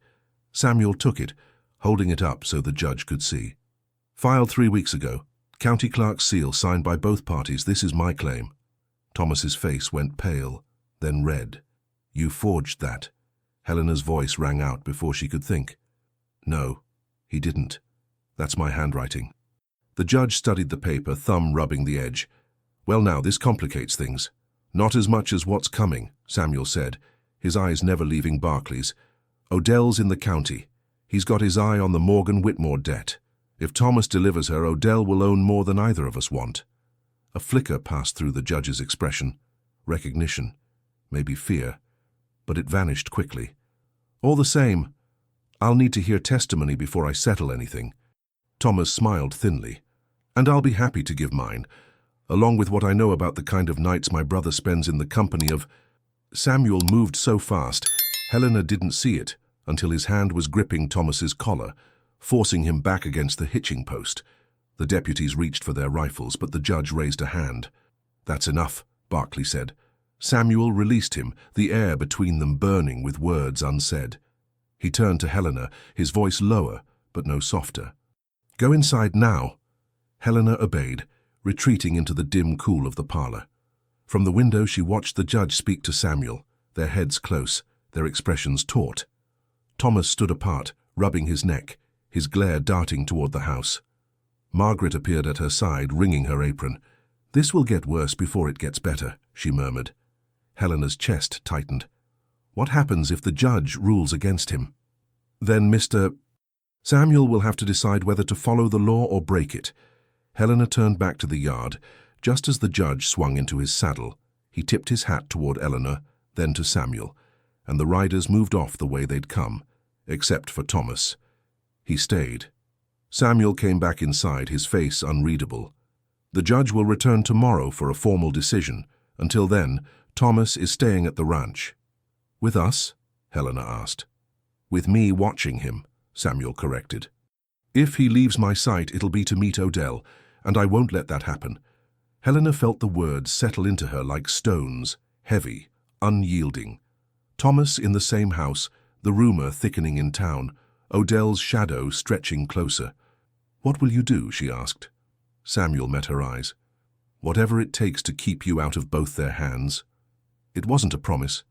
Samuel took it, holding it up so the judge could see. "Filed 3 weeks ago. County clerk's seal signed by both parties. This is my claim." Thomas's face went pale, then red. "You forged that." Helena's voice rang out before she could think. "No, he didn't. That's my handwriting." The judge studied the paper, thumb rubbing the edge. "Well now, this complicates things." "Not as much as what's coming," Samuel said, his eyes never leaving Barkley's. "Odell's in the county. He's got his eye on the Morgan-Whitmore debt. If Thomas delivers her, Odell will own more than either of us want." A flicker passed through the judge's expression. Recognition, maybe fear, but it vanished quickly. "All the same, I'll need to hear testimony before I settle anything." Thomas smiled thinly. And I'll be happy to give mine, along with what I know about the kind of nights my brother spends in the company of—" Samuel moved so fast, Helena didn't see it until his hand was gripping Thomas's collar, forcing him back against the hitching post. The deputies reached for their rifles, but the judge raised a hand. "That's enough," Barclay said. Samuel released him, the air between them burning with words unsaid. He turned to Helena, his voice lower, but no softer. "Go inside now." Helena obeyed, retreating into the dim cool of the parlor. From the window she watched the judge speak to Samuel, their heads close, their expressions taut. Thomas stood apart, rubbing his neck, his glare darting toward the house. Margaret appeared at her side, wringing her apron. "This will get worse before it gets better," she murmured. Helena's chest tightened. "What happens if the judge rules against him?" "Then Mr. Samuel will have to decide whether to follow the law or break it." Helena turned back to the yard, just as the judge swung into his saddle. He tipped his hat toward Eleanor, then to Samuel, and the riders moved off the way they'd come, except for Thomas. He stayed. Samuel came back inside, his face unreadable. "The judge will return tomorrow for a formal decision. Until then, Thomas is staying at the ranch." "With us?" Helena asked. "With me watching him," Samuel corrected. "If he leaves my sight, it'll be to meet Odell, and I won't let that happen." Helena felt the words settle into her like stones, heavy, unyielding. Thomas in the same house, the rumor thickening in town, Odell's shadow stretching closer. "What will you do?" she asked. Samuel met her eyes. "Whatever it takes to keep you out of both their hands." It wasn't a promise.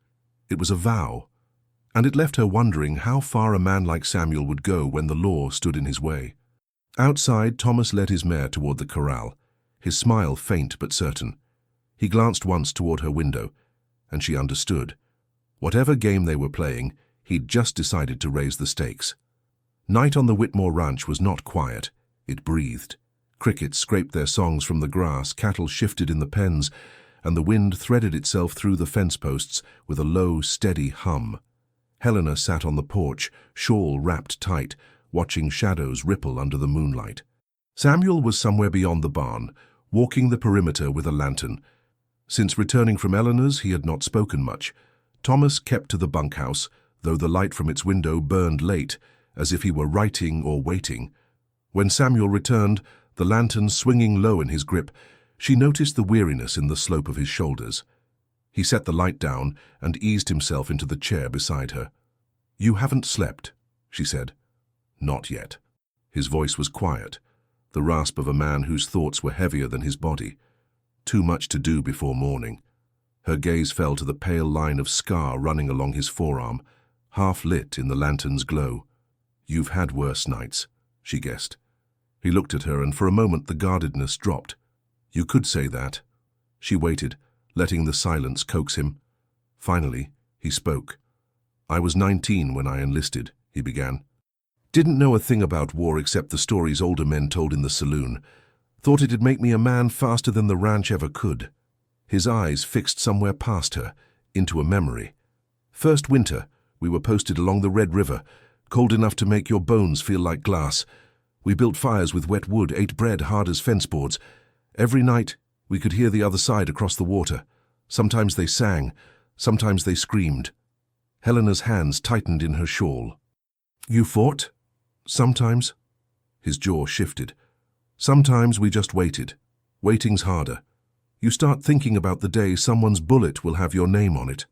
It was a vow. And it left her wondering how far a man like Samuel would go when the law stood in his way. Outside, Thomas led his mare toward the corral, his smile faint but certain. He glanced once toward her window, and she understood. Whatever game they were playing, he'd just decided to raise the stakes. Night on the Whitmore ranch was not quiet. It breathed. Crickets scraped their songs from the grass, cattle shifted in the pens, and the wind threaded itself through the fence posts with a low, steady hum. Helena sat on the porch, shawl wrapped tight, watching shadows ripple under the moonlight. Samuel was somewhere beyond the barn, walking the perimeter with a lantern. Since returning from Eleanor's, he had not spoken much. Thomas kept to the bunkhouse, though the light from its window burned late, as if he were writing or waiting. When Samuel returned, the lantern swinging low in his grip, she noticed the weariness in the slope of his shoulders. He set the light down and eased himself into the chair beside her. "You haven't slept," she said. "Not yet." His voice was quiet, the rasp of a man whose thoughts were heavier than his body. Too much to do before morning. Her gaze fell to the pale line of scar running along his forearm, half lit in the lantern's glow. "You've had worse nights," she guessed. He looked at her, and for a moment the guardedness dropped. "You could say that." She waited, letting the silence coax him. Finally, he spoke. "I was 19 when I enlisted," he began. "Didn't know a thing about war except the stories older men told in the saloon. Thought it'd make me a man faster than the ranch ever could." His eyes fixed somewhere past her, into a memory. "First winter, we were posted along the Red River, cold enough to make your bones feel like glass. We built fires with wet wood, ate bread hard as fence boards. Every night, we could hear the other side across the water. Sometimes they sang, sometimes they screamed." Helena's hands tightened in her shawl. "You fought?" "Sometimes." His jaw shifted. "Sometimes we just waited. Waiting's harder. You start thinking about the day someone's bullet will have your name on it.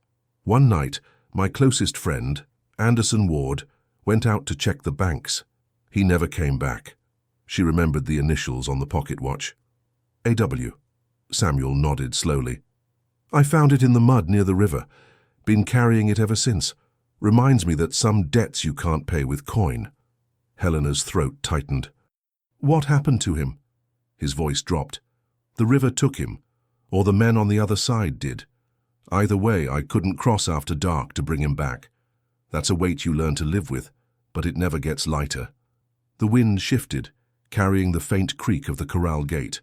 One night, my closest friend, Anderson Ward, went out to check the banks. He never came back." She remembered the initials on the pocket watch. "AW." Samuel nodded slowly. "I found it in the mud near the river. Been carrying it ever since. Reminds me that some debts you can't pay with coin." Helena's throat tightened. "What happened to him?" His voice dropped. "The river took him, or the men on the other side did. Either way, I couldn't cross after dark to bring him back. That's a weight you learn to live with, but it never gets lighter." The wind shifted, carrying the faint creak of the corral gate.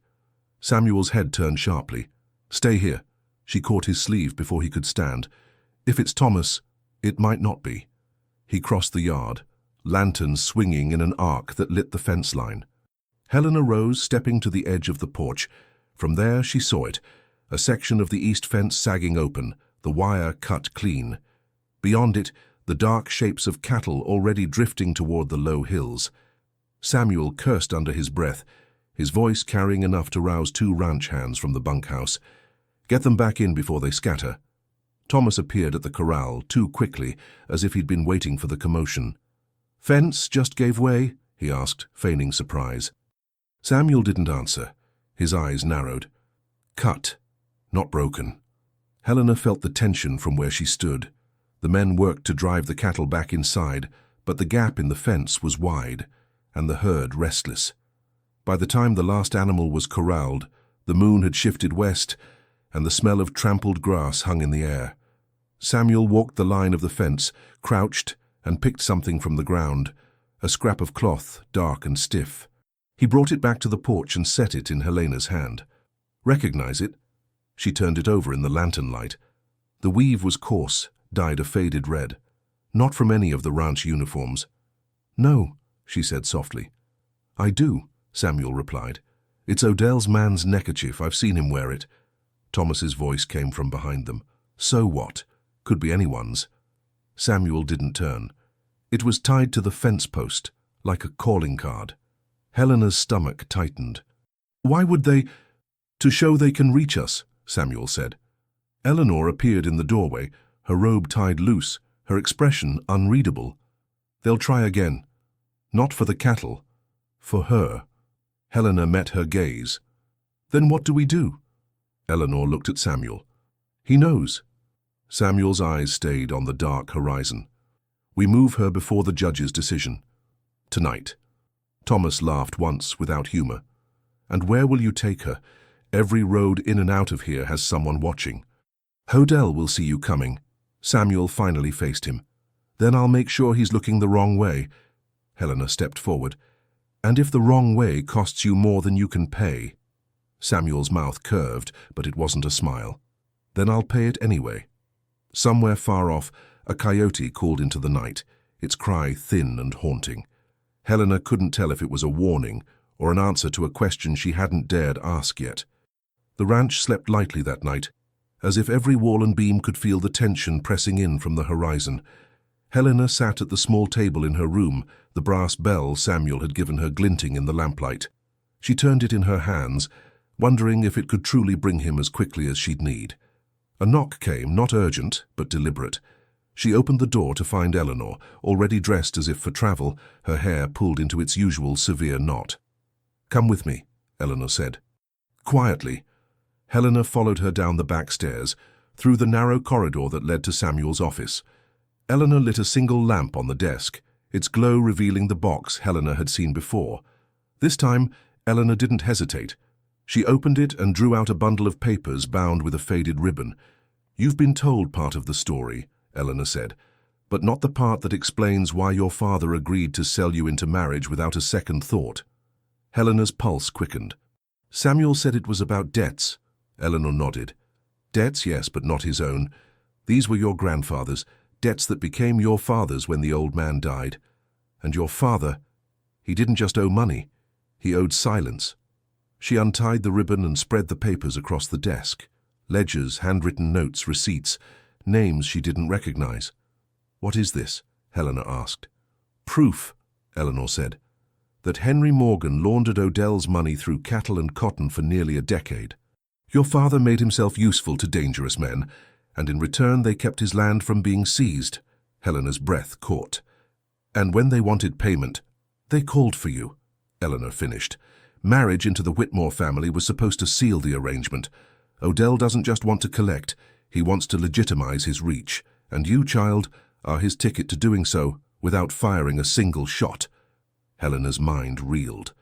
Samuel's head turned sharply. "Stay here." She caught his sleeve before he could stand. "If it's Thomas, it might not be." He crossed the yard, lanterns swinging in an arc that lit the fence line. Helena rose, stepping to the edge of the porch. From there she saw it, a section of the east fence sagging open, the wire cut clean. Beyond it, the dark shapes of cattle already drifting toward the low hills. Samuel cursed under his breath, his voice carrying enough to rouse 2 ranch hands from the bunkhouse. "Get them back in before they scatter." Thomas appeared at the corral too quickly, as if he'd been waiting for the commotion. "Fence just gave way?" he asked, feigning surprise. Samuel didn't answer. His eyes narrowed. "Cut, not broken." Helena felt the tension from where she stood. The men worked to drive the cattle back inside, but the gap in the fence was wide, and the herd restless. By the time the last animal was corralled, the moon had shifted west, and the smell of trampled grass hung in the air. Samuel walked the line of the fence, crouched, and picked something from the ground, a scrap of cloth, dark and stiff. He brought it back to the porch and set it in Helena's hand. "Recognize it?" She turned it over in the lantern light. The weave was coarse, dyed a faded red. Not from any of the ranch uniforms. "No," she said softly. "I do," Samuel replied. "It's Odell's man's neckerchief. I've seen him wear it." Thomas's voice came from behind them. "So what? Could be anyone's." Samuel didn't turn. It was tied to the fence post, like a calling card. Helena's stomach tightened. "Why would they—" "To show they can reach us," Samuel said. Eleanor appeared in the doorway, her robe tied loose, her expression unreadable. "They'll try again. Not for the cattle. For her." Helena met her gaze. "Then what do we do?" Eleanor looked at Samuel. "He knows." Samuel's eyes stayed on the dark horizon. "We move her before the judge's decision. Tonight." Thomas laughed once without humor. "And where will you take her? Every road in and out of here has someone watching." "Odell will see you coming." Samuel finally faced him. "Then I'll make sure he's looking the wrong way." Helena stepped forward. "And if the wrong way costs you more than you can pay?" Samuel's mouth curved, but it wasn't a smile. "Then I'll pay it anyway." Somewhere far off, a coyote called into the night, its cry thin and haunting. Helena couldn't tell if it was a warning or an answer to a question she hadn't dared ask yet. The ranch slept lightly that night, as if every wall and beam could feel the tension pressing in from the horizon. Helena sat at the small table in her room, the brass bell Samuel had given her glinting in the lamplight. She turned it in her hands, wondering if it could truly bring him as quickly as she'd need. A knock came, not urgent, but deliberate. She opened the door to find Eleanor, already dressed as if for travel, her hair pulled into its usual severe knot. "Come with me," Eleanor said. Quietly, Helena followed her down the back stairs, through the narrow corridor that led to Samuel's office. Eleanor lit a single lamp on the desk, its glow revealing the box Helena had seen before. This time, Eleanor didn't hesitate. She opened it and drew out a bundle of papers bound with a faded ribbon. "You've been told part of the story," Eleanor said, "but not the part that explains why your father agreed to sell you into marriage without a second thought." Helena's pulse quickened. "Samuel said it was about debts." Eleanor nodded. "Debts, yes, but not his own. These were your grandfather's, debts that became your father's when the old man died. And your father, he didn't just owe money, he owed silence." She untied the ribbon and spread the papers across the desk. Ledgers, handwritten notes, receipts, names she didn't recognize. "What is this?" Helena asked. "Proof," Eleanor said, "that Henry Morgan laundered Odell's money through cattle and cotton for nearly a decade. Your father made himself useful to dangerous men, and in return they kept his land from being seized." Helena's breath caught. "And when they wanted payment, they called for you," Eleanor finished. "Marriage into the Whitmore family was supposed to seal the arrangement. Odell doesn't just want to collect, he wants to legitimize his reach, and you, child, are his ticket to doing so without firing a single shot." Helena's mind reeled.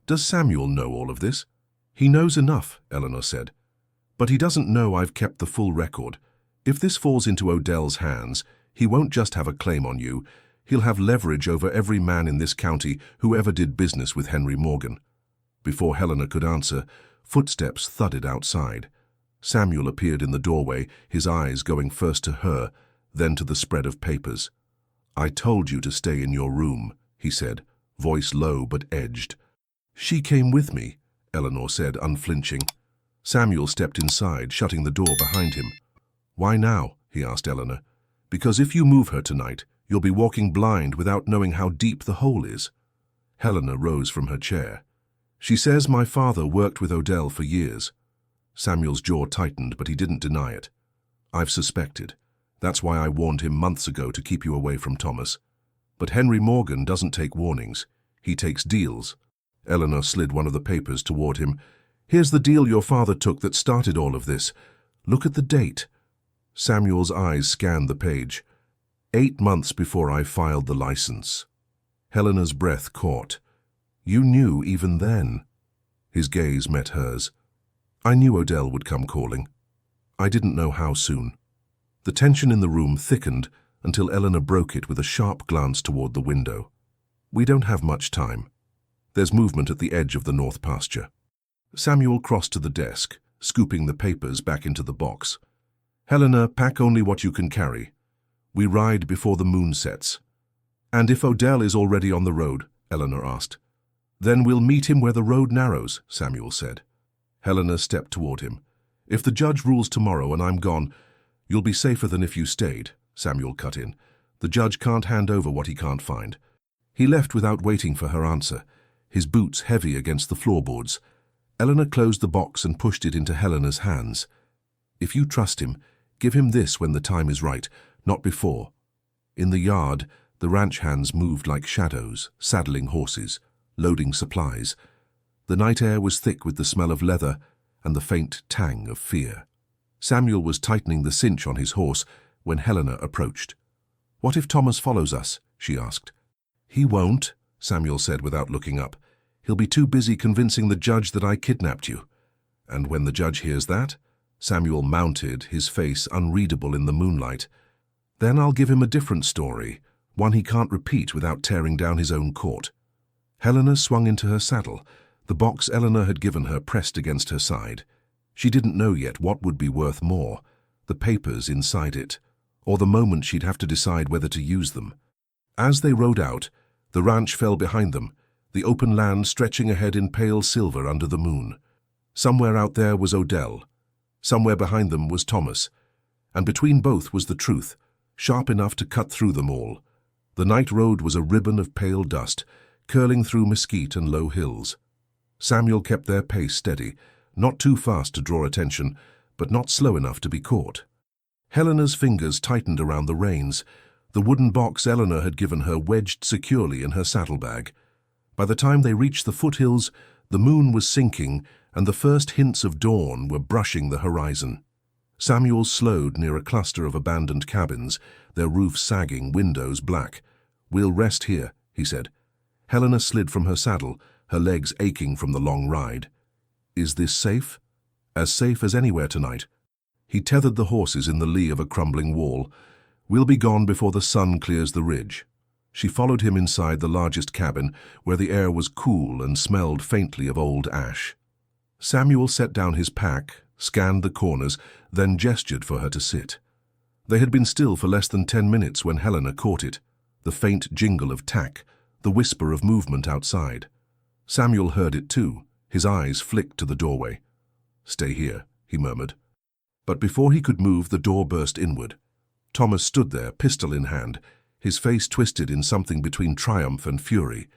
"Does Samuel know all of this?" "He knows enough," Eleanor said. "But he doesn't know I've kept the full record. If this falls into Odell's hands, he won't just have a claim on you, he'll have leverage over every man in this county who ever did business with Henry Morgan." Before Helena could answer, footsteps thudded outside. Samuel appeared in the doorway, his eyes going first to her, then to the spread of papers. "I told you to stay in your room," he said, voice low but edged. She came with me, Eleanor said, unflinching. Samuel stepped inside, shutting the door behind him. Why now? He asked Eleanor. Because if you move her tonight, you'll be walking blind without knowing how deep the hole is. Helena rose from her chair. She says my father worked with Odell for years. Samuel's jaw tightened, but he didn't deny it. I've suspected. That's why I warned him months ago to keep you away from Thomas. But Henry Morgan doesn't take warnings. He takes deals. Eleanor slid one of the papers toward him. Here's the deal your father took that started all of this. Look at the date. Samuel's eyes scanned the page. 8 months before I filed the license. Helena's breath caught. You knew even then. His gaze met hers. I knew Odell would come calling. I didn't know how soon. The tension in the room thickened until Eleanor broke it with a sharp glance toward the window. We don't have much time. There's movement at the edge of the north pasture. Samuel crossed to the desk, scooping the papers back into the box. Helena, pack only what you can carry. We ride before the moon sets. And if Odell is already on the road, Eleanor asked. Then we'll meet him where the road narrows, Samuel said. Helena stepped toward him. If the judge rules tomorrow and I'm gone, you'll be safer than if you stayed, Samuel cut in. The judge can't hand over what he can't find. He left without waiting for her answer, his boots heavy against the floorboards. Eleanor closed the box and pushed it into Helena's hands. If you trust him, give him this when the time is right, not before. In the yard, the ranch hands moved like shadows, saddling horses, loading supplies. The night air was thick with the smell of leather and the faint tang of fear. Samuel was tightening the cinch on his horse when Helena approached. What if Thomas follows us? She asked. He won't, Samuel said without looking up. He'll be too busy convincing the judge that I kidnapped you. And when the judge hears that? Samuel mounted, his face unreadable in the moonlight. Then I'll give him a different story, one he can't repeat without tearing down his own court. Helena swung into her saddle, the box Eleanor had given her pressed against her side. She didn't know yet what would be worth more, the papers inside it, or the moment she'd have to decide whether to use them. As they rode out, the ranch fell behind them, the open land stretching ahead in pale silver under the moon. Somewhere out there was Odell. Somewhere behind them was Thomas. And between both was the truth, sharp enough to cut through them all. The night road was a ribbon of pale dust, curling through mesquite and low hills. Samuel kept their pace steady, not too fast to draw attention, but not slow enough to be caught. Helena's fingers tightened around the reins, the wooden box Eleanor had given her wedged securely in her saddlebag. By the time they reached the foothills, the moon was sinking and the first hints of dawn were brushing the horizon. Samuel slowed near a cluster of abandoned cabins, their roofs sagging, windows black. We'll rest here, he said. Helena slid from her saddle, her legs aching from the long ride. Is this safe? As safe as anywhere tonight. He tethered the horses in the lee of a crumbling wall. We'll be gone before the sun clears the ridge. She followed him inside the largest cabin, where the air was cool and smelled faintly of old ash. Samuel set down his pack, scanned the corners, then gestured for her to sit. They had been still for less than 10 minutes when Helena caught it, the faint jingle of tack, the whisper of movement outside. Samuel heard it too, his eyes flicked to the doorway. Stay here, he murmured. But before he could move, the door burst inward. Thomas stood there, pistol in hand, his face twisted in something between triumph and fury.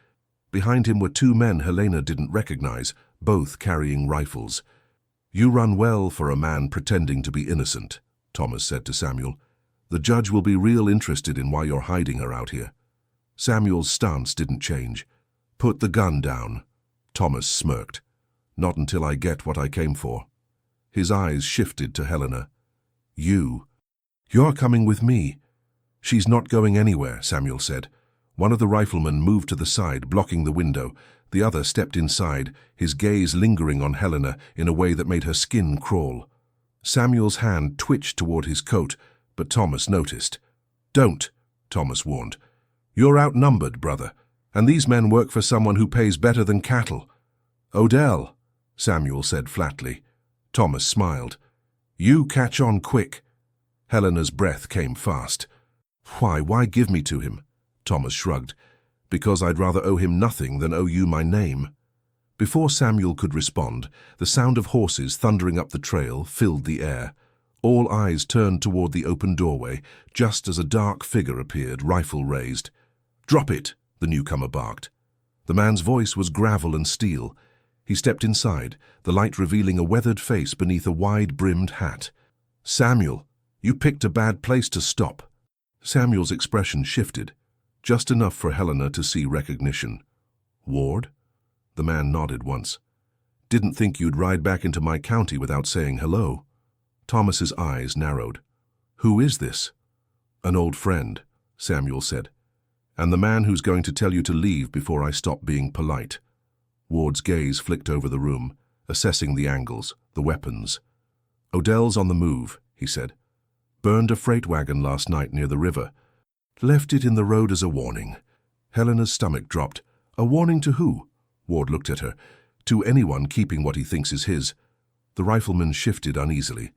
Behind him were 2 men Helena didn't recognize, both carrying rifles. You run well for a man pretending to be innocent, Thomas said to Samuel. The judge will be real interested in why you're hiding her out here. Samuel's stance didn't change. Put the gun down. Thomas smirked. Not until I get what I came for. His eyes shifted to Helena. You're coming with me. She's not going anywhere, Samuel said. One of the riflemen moved to the side, blocking the window. The other stepped inside, his gaze lingering on Helena in a way that made her skin crawl. Samuel's hand twitched toward his coat, but Thomas noticed. Don't, Thomas warned. You're outnumbered, brother, and these men work for someone who pays better than cattle. Odell, Samuel said flatly. Thomas smiled. You catch on quick. Helena's breath came fast. Why give me to him? Thomas shrugged. Because I'd rather owe him nothing than owe you my name. Before Samuel could respond, the sound of horses thundering up the trail filled the air. All eyes turned toward the open doorway, just as a dark figure appeared, rifle raised. "Drop it!" the newcomer barked. The man's voice was gravel and steel. He stepped inside, the light revealing a weathered face beneath a wide-brimmed hat. "Samuel, you picked a bad place to stop." Samuel's expression shifted, just enough for Helena to see recognition. "Ward?" The man nodded once. "Didn't think you'd ride back into my county without saying hello." Thomas's eyes narrowed. "Who is this?" "An old friend," Samuel said. "And the man who's going to tell you to leave before I stop being polite." Ward's gaze flicked over the room, assessing the angles, the weapons. "Odell's on the move," he said. "Burned a freight wagon last night near the river. Left it in the road as a warning." Helena's stomach dropped. "A warning to who?" Ward looked at her. "To anyone keeping what he thinks is his." The rifleman shifted uneasily.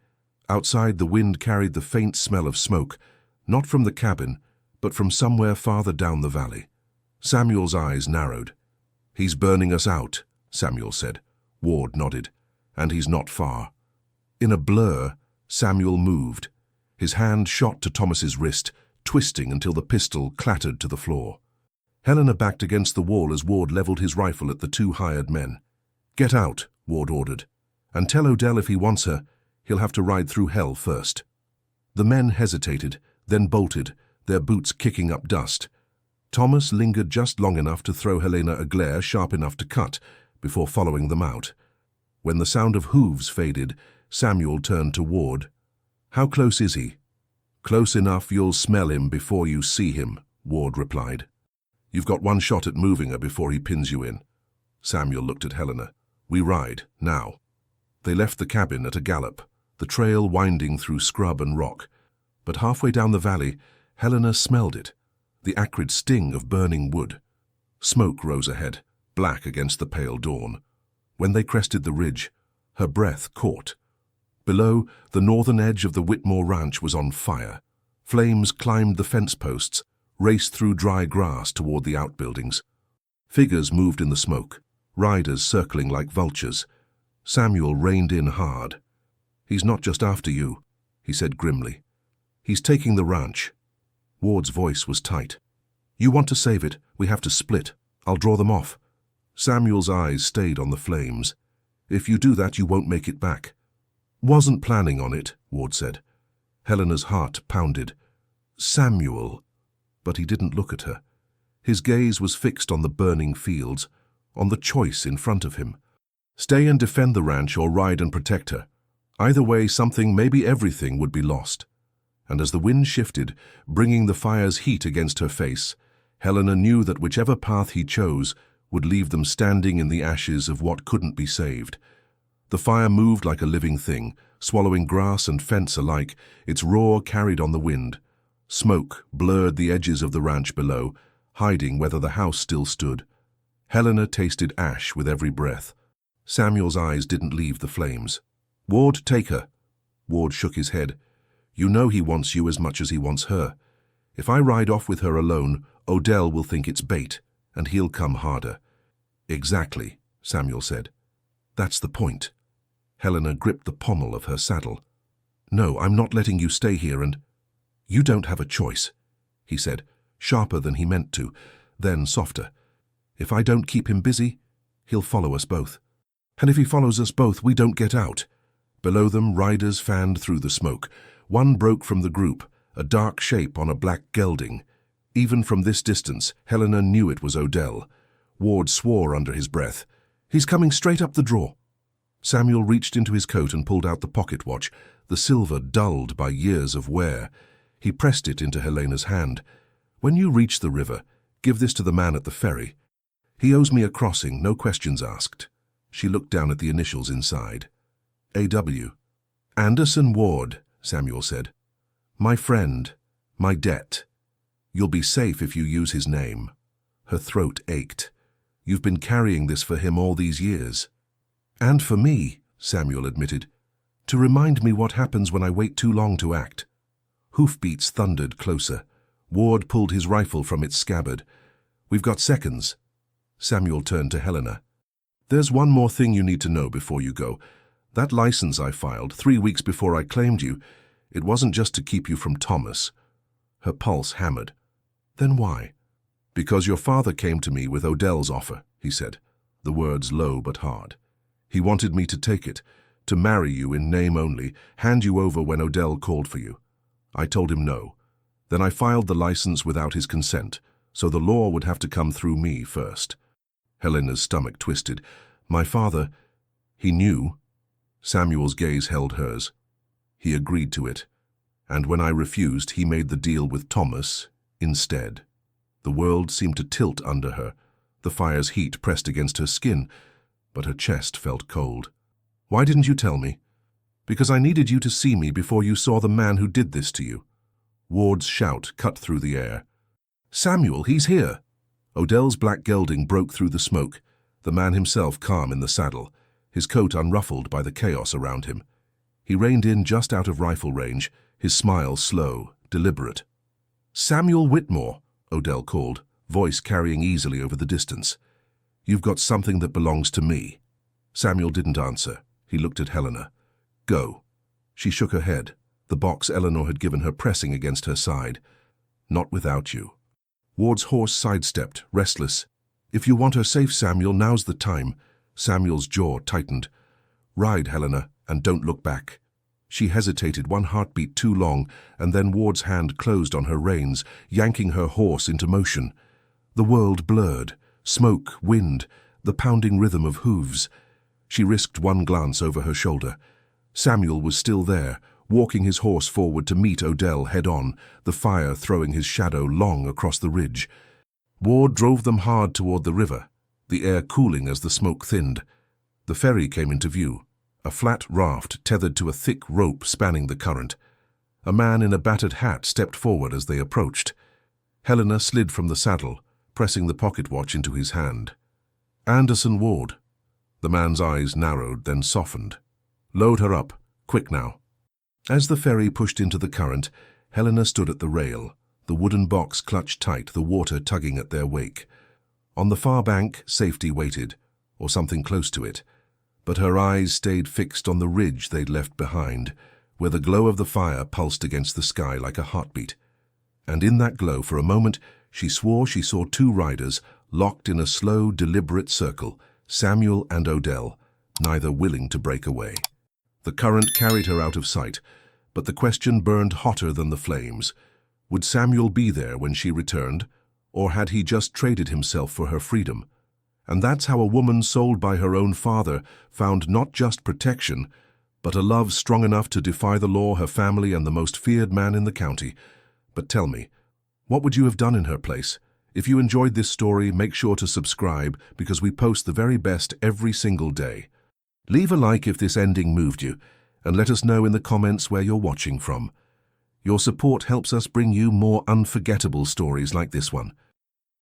Outside, the wind carried the faint smell of smoke, not from the cabin, but from somewhere farther down the valley. Samuel's eyes narrowed. "He's burning us out," Samuel said. Ward nodded. "And he's not far." In a blur, Samuel moved. His hand shot to Thomas's wrist, twisting until the pistol clattered to the floor. Helena backed against the wall as Ward leveled his rifle at the two hired men. "Get out," Ward ordered. "And tell Odell if he wants her, he'll have to ride through hell first." The men hesitated, then bolted, their boots kicking up dust. Thomas lingered just long enough to throw Helena a glare sharp enough to cut, before following them out. When the sound of hooves faded, Samuel turned to Ward. "How close is he?" "Close enough you'll smell him before you see him," Ward replied. "You've got one shot at moving her before he pins you in." Samuel looked at Helena. "We ride, now." They left the cabin at a gallop, the trail winding through scrub and rock. But halfway down the valley, Helena smelled it, the acrid sting of burning wood. Smoke rose ahead, black against the pale dawn. When they crested the ridge, her breath caught. Below, the northern edge of the Whitmore Ranch was on fire. Flames climbed the fence posts, raced through dry grass toward the outbuildings. Figures moved in the smoke, riders circling like vultures. Samuel reined in hard. "He's not just after you," he said grimly. "He's taking the ranch." Ward's voice was tight. "You want to save it, we have to split. I'll draw them off." Samuel's eyes stayed on the flames. "If you do that, you won't make it back." "Wasn't planning on it," Ward said. Helena's heart pounded. "Samuel." But he didn't look at her. His gaze was fixed on the burning fields, on the choice in front of him. Stay and defend the ranch or ride and protect her. Either way, something, maybe everything, would be lost. And as the wind shifted, bringing the fire's heat against her face, Helena knew that whichever path he chose would leave them standing in the ashes of what couldn't be saved. The fire moved like a living thing, swallowing grass and fence alike, its roar carried on the wind. Smoke blurred the edges of the ranch below, hiding whether the house still stood. Helena tasted ash with every breath. Samuel's eyes didn't leave the flames. "Ward, take her." Ward shook his head. "You know he wants you as much as he wants her. If I ride off with her alone, Odell will think it's bait, and he'll come harder." "Exactly," Samuel said. "That's the point." Helena gripped the pommel of her saddle. "No, I'm not letting you stay here and—" "You don't have a choice," he said, sharper than he meant to, then softer. "If I don't keep him busy, he'll follow us both. And if he follows us both, we don't get out." Below them, riders fanned through the smoke. One broke from the group, a dark shape on a black gelding. Even from this distance, Helena knew it was Odell. Ward swore under his breath. "He's coming straight up the draw." Samuel reached into his coat and pulled out the pocket watch, the silver dulled by years of wear. He pressed it into Helena's hand. "When you reach the river, give this to the man at the ferry. He owes me a crossing, no questions asked." She looked down at the initials inside. A.W. "Anderson Ward," Samuel said. "My friend, my debt. You'll be safe if you use his name." Her throat ached. "You've been carrying this for him all these years." "And for me," Samuel admitted, "to remind me what happens when I wait too long to act." Hoofbeats thundered closer. Ward pulled his rifle from its scabbard. "We've got seconds." Samuel turned to Helena. There's one more thing you need to know before you go. That license I filed 3 weeks before I claimed you, it wasn't just to keep you from Thomas. Her pulse hammered. Then why? Because your father came to me with Odell's offer, he said, the words low but hard. He wanted me to take it, to marry you in name only, hand you over when Odell called for you. I told him no. Then I filed the license without his consent, so the law would have to come through me first. Helena's stomach twisted. My father, he knew. Samuel's gaze held hers. He agreed to it, and when I refused, he made the deal with Thomas instead. The world seemed to tilt under her. The fire's heat pressed against her skin, but her chest felt cold. Why didn't you tell me? Because I needed you to see me before you saw the man who did this to you. Ward's shout cut through the air. Samuel, he's here! Odell's black gelding broke through the smoke, the man himself calm in the saddle, his coat unruffled by the chaos around him. He reined in just out of rifle range, his smile slow, deliberate. Samuel Whitmore, Odell called, voice carrying easily over the distance. You've got something that belongs to me. Samuel didn't answer. He looked at Helena. Go. She shook her head, the box Eleanor had given her pressing against her side. Not without you. Ward's horse sidestepped, restless. If you want her safe, Samuel, now's the time. Samuel's jaw tightened. Ride, Helena, and don't look back. She hesitated one heartbeat too long, and then Ward's hand closed on her reins, yanking her horse into motion. The world blurred. Smoke, wind, the pounding rhythm of hooves. She risked one glance over her shoulder. Samuel was still there, walking his horse forward to meet Odell head-on, the fire throwing his shadow long across the ridge. Ward drove them hard toward the river, the air cooling as the smoke thinned. The ferry came into view, a flat raft tethered to a thick rope spanning the current. A man in a battered hat stepped forward as they approached. Helena slid from the saddle, pressing the pocket watch into his hand. Anderson Ward. The man's eyes narrowed, then softened. Load her up, quick now. As the ferry pushed into the current, Helena stood at the rail, the wooden box clutched tight, the water tugging at their wake. On the far bank, safety waited, or something close to it, but her eyes stayed fixed on the ridge they'd left behind, where the glow of the fire pulsed against the sky like a heartbeat. And in that glow, for a moment, she swore she saw two riders, locked in a slow, deliberate circle, Samuel and Odell, neither willing to break away. The current carried her out of sight, but the question burned hotter than the flames. Would Samuel be there when she returned, or had he just traded himself for her freedom? And that's how a woman sold by her own father found not just protection, but a love strong enough to defy the law, her family, and the most feared man in the county. But tell me, what would you have done in her place? If you enjoyed this story, make sure to subscribe because we post the very best every single day. Leave a like if this ending moved you, and let us know in the comments where you're watching from. Your support helps us bring you more unforgettable stories like this one.